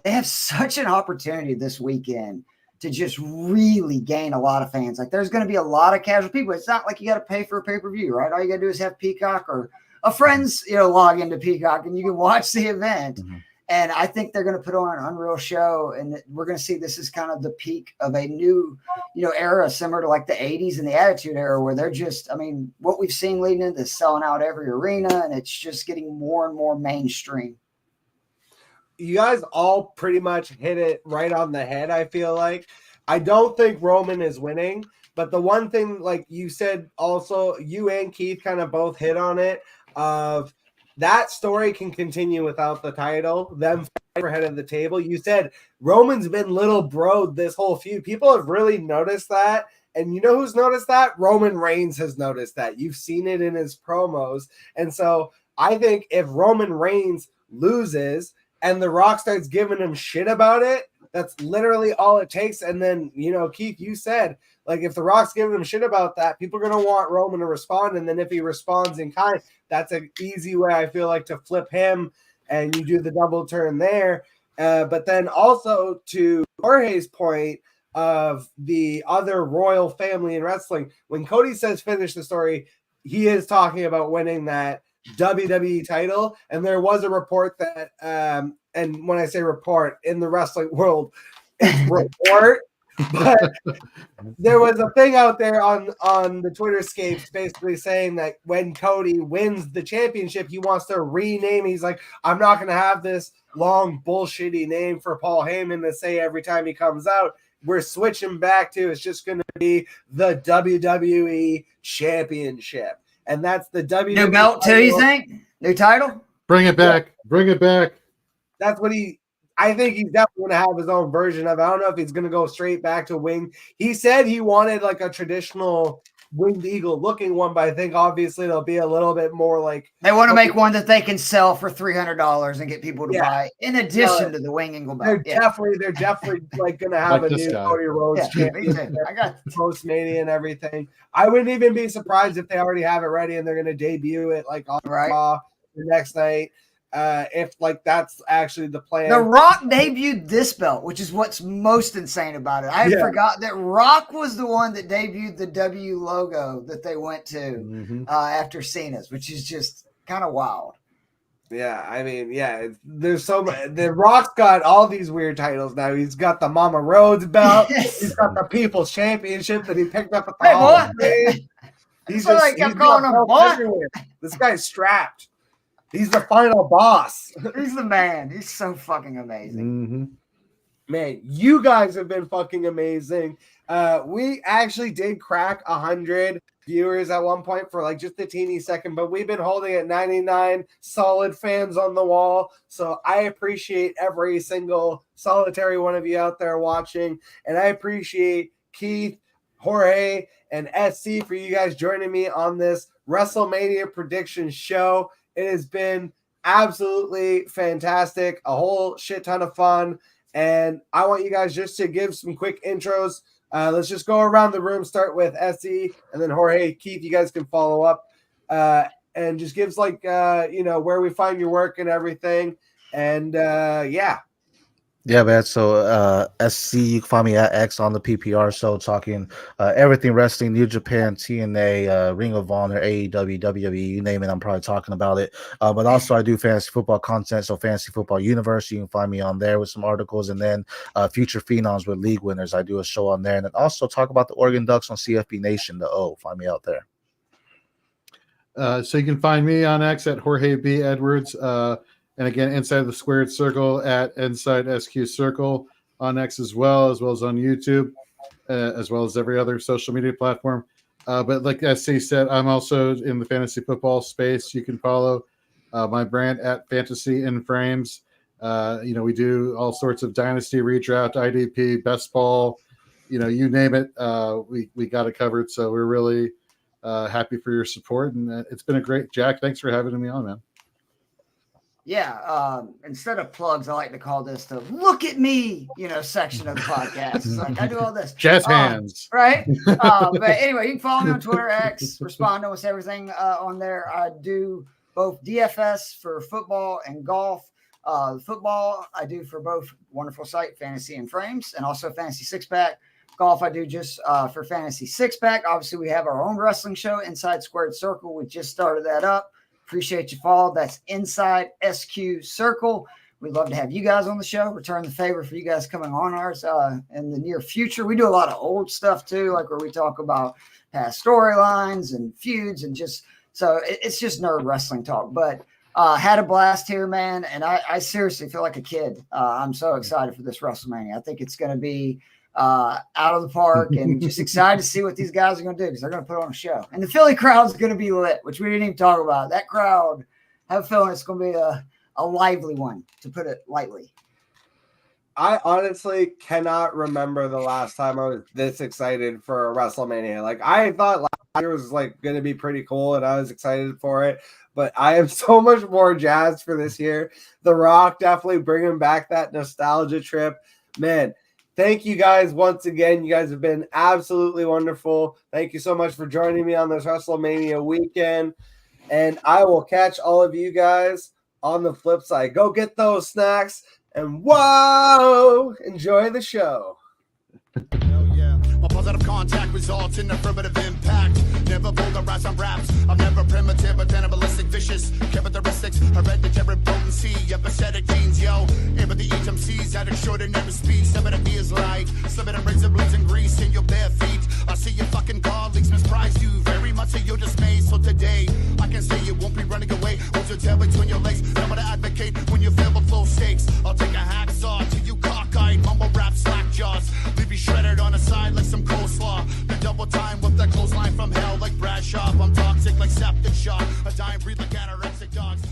they have such an opportunity this weekend to just really gain a lot of fans. Like there's going to be a lot of casual people. It's not like you got to pay for a pay-per-view, right? All you got to do is have Peacock or a friend's, log into Peacock and you can watch the event. Mm-hmm. And I think they're going to put on an unreal show. And we're going to see this is kind of the peak of a new, era similar to like the 80s and the Attitude Era where they're just, what we've seen leading into this selling out every arena and it's just getting more and more mainstream. You guys all pretty much hit it right on the head, I feel like. I don't think Roman is winning, but the one thing, like you said also, you and Keith kind of both hit on it, of that story can continue without the title, them fighting for head of the table. You said Roman's been little bro this whole feud. People have really noticed that. And you know who's noticed that? Roman Reigns has noticed that. You've seen it in his promos. And so I think if Roman Reigns loses – and The Rock starts giving him shit about it, that's literally all it takes. And then, Keith, you said, like, if The Rock's giving him shit about that, people are going to want Roman to respond. And then if he responds in kind, that's an easy way, I feel like, to flip him and you do the double turn there. But then also to Jorge's point of the other royal family in wrestling, when Cody says finish the story, he is talking about winning that WWE title. And there was a report that and when I say report in the wrestling world, it's report, but there was a thing out there on the Twitter scapes basically saying that when Cody wins the championship, he wants to rename. He's like, I'm not going to have this long bullshitty name for Paul Heyman to say every time he comes out. We're switching back to, it's just going to be the WWE Championship. And that's the WWE. New belt too, you think? New title? Bring it back. Bring it back. That's what I think he's definitely going to have his own version of it. I don't know if he's going to go straight back to wing. He said he wanted like a traditional winged eagle looking one, but I think obviously they'll be a little bit more like. They want to make one that they can sell for $300 and get people to buy in addition to the wing eagle belt. They're definitely like going to have like a new Cody Rhodes championship. I got Post-Mania and everything. I wouldn't even be surprised if they already have it ready and they're going to debut it like on Raw the next night. If like that's actually the plan. The Rock debuted this belt, which is what's most insane about it. I forgot that Rock was the one that debuted the W logo that they went to after Cena's, which is just kind of wild. Yeah, there's so much. The Rock's got all these weird titles now. He's got the Mama Rhodes belt. He's got the People's Championship that he picked up at the Hall of Fame. He's calling him boy. This guy's strapped. He's the final boss. He's the man. He's so fucking amazing. Man, you guys have been fucking amazing. We actually did crack 100 viewers at one point for like just a teeny second, but we've been holding at 99 solid fans on the wall. So I appreciate every single solitary one of you out there watching. And I appreciate Keith, Jorge, and SC for you guys joining me on this WrestleMania prediction show. It has been absolutely fantastic, a whole shit ton of fun, and I want you guys just to give some quick intros. Let's just go around the room, start with SE, and then Jorge, Keith, you guys can follow up, and just gives like, where we find your work and everything, and Yeah, man. So SC, you can find me at X on the PPR show, talking everything wrestling, New Japan, TNA, Ring of Honor, AEW, WWE, you name it, I'm probably talking about it. But also I do fantasy football content, so Fantasy Football Universe, you can find me on there with some articles, and then Future Phenoms with League Winners, I do a show on there, and then also talk about the Oregon Ducks on CFB Nation, the O. Find me out there. So you can find me on X at Jorge B. Edwards. And again, Inside the Squared Circle at Inside SQ Circle on X as well as on YouTube, as well as every other social media platform. But like SC said, I'm also in the fantasy football space. You can follow my brand at Fantasy in Frames. We do all sorts of dynasty redraft, IDP, best ball, you name it. We got it covered. So we're really happy for your support. And it's been a great, Jack, thanks for having me on, man. Yeah, instead of plugs, I like to call this the "Look at Me," section of the podcast. It's like I do all this jazz hands, right? But anyway, you can follow me on Twitter, X, respond to us everything on there. I do both DFS for football and golf. Football, I do for both wonderful site, Fantasy and Frames, and also Fantasy Six Pack. Golf, I do just for Fantasy Six Pack. Obviously, we have our own wrestling show, Inside Squared Circle. We just started that up. Appreciate you, follow. That's Inside SQ Circle. We'd love to have you guys on the show. Return the favor for you guys coming on ours in the near future. We do a lot of old stuff too, like where we talk about past storylines and feuds and just so it's just nerd wrestling talk. But had a blast here, man, and I seriously feel like a kid. I'm so excited for this WrestleMania. I think it's going to be out of the park, and just excited to see what these guys are going to do because they're going to put on a show. And the Philly crowd's going to be lit, which we didn't even talk about. That crowd, I have a feeling it's going to be a lively one, to put it lightly. I honestly cannot remember the last time I was this excited for a WrestleMania. Like, I thought last year was like going to be pretty cool, and I was excited for it. But I am so much more jazzed for this year. The Rock definitely bringing back that nostalgia trip, man. Thank you guys once again. You guys have been absolutely wonderful. Thank you so much for joining me on this WrestleMania weekend. And I will catch all of you guys on the flip side. Go get those snacks and whoa, enjoy the show. My positive contact results in affirmative impact. Never vulgarize on raps. I'm never primitive, but cannibalistic, vicious. Characteristics, hereditary potency, empathetic genes, yo. Empathy, HMCs at extraordinary speed. Some of me is like slipping in razor blades and grease in your bare feet. I see your fucking colleagues misprize you very much to your dismay. So today, I can say you won't be running away. Hold your tail between your legs. Never to advocate when you feel with low stakes. I'll take a hacksaw to you cockeyed, mumble rap, slack jaws. Leave you shredded on the side like some coleslaw. Then double time with that clothesline from hell like Bradshaw. I'm toxic like septic shock. A dying breed like anorexic dogs.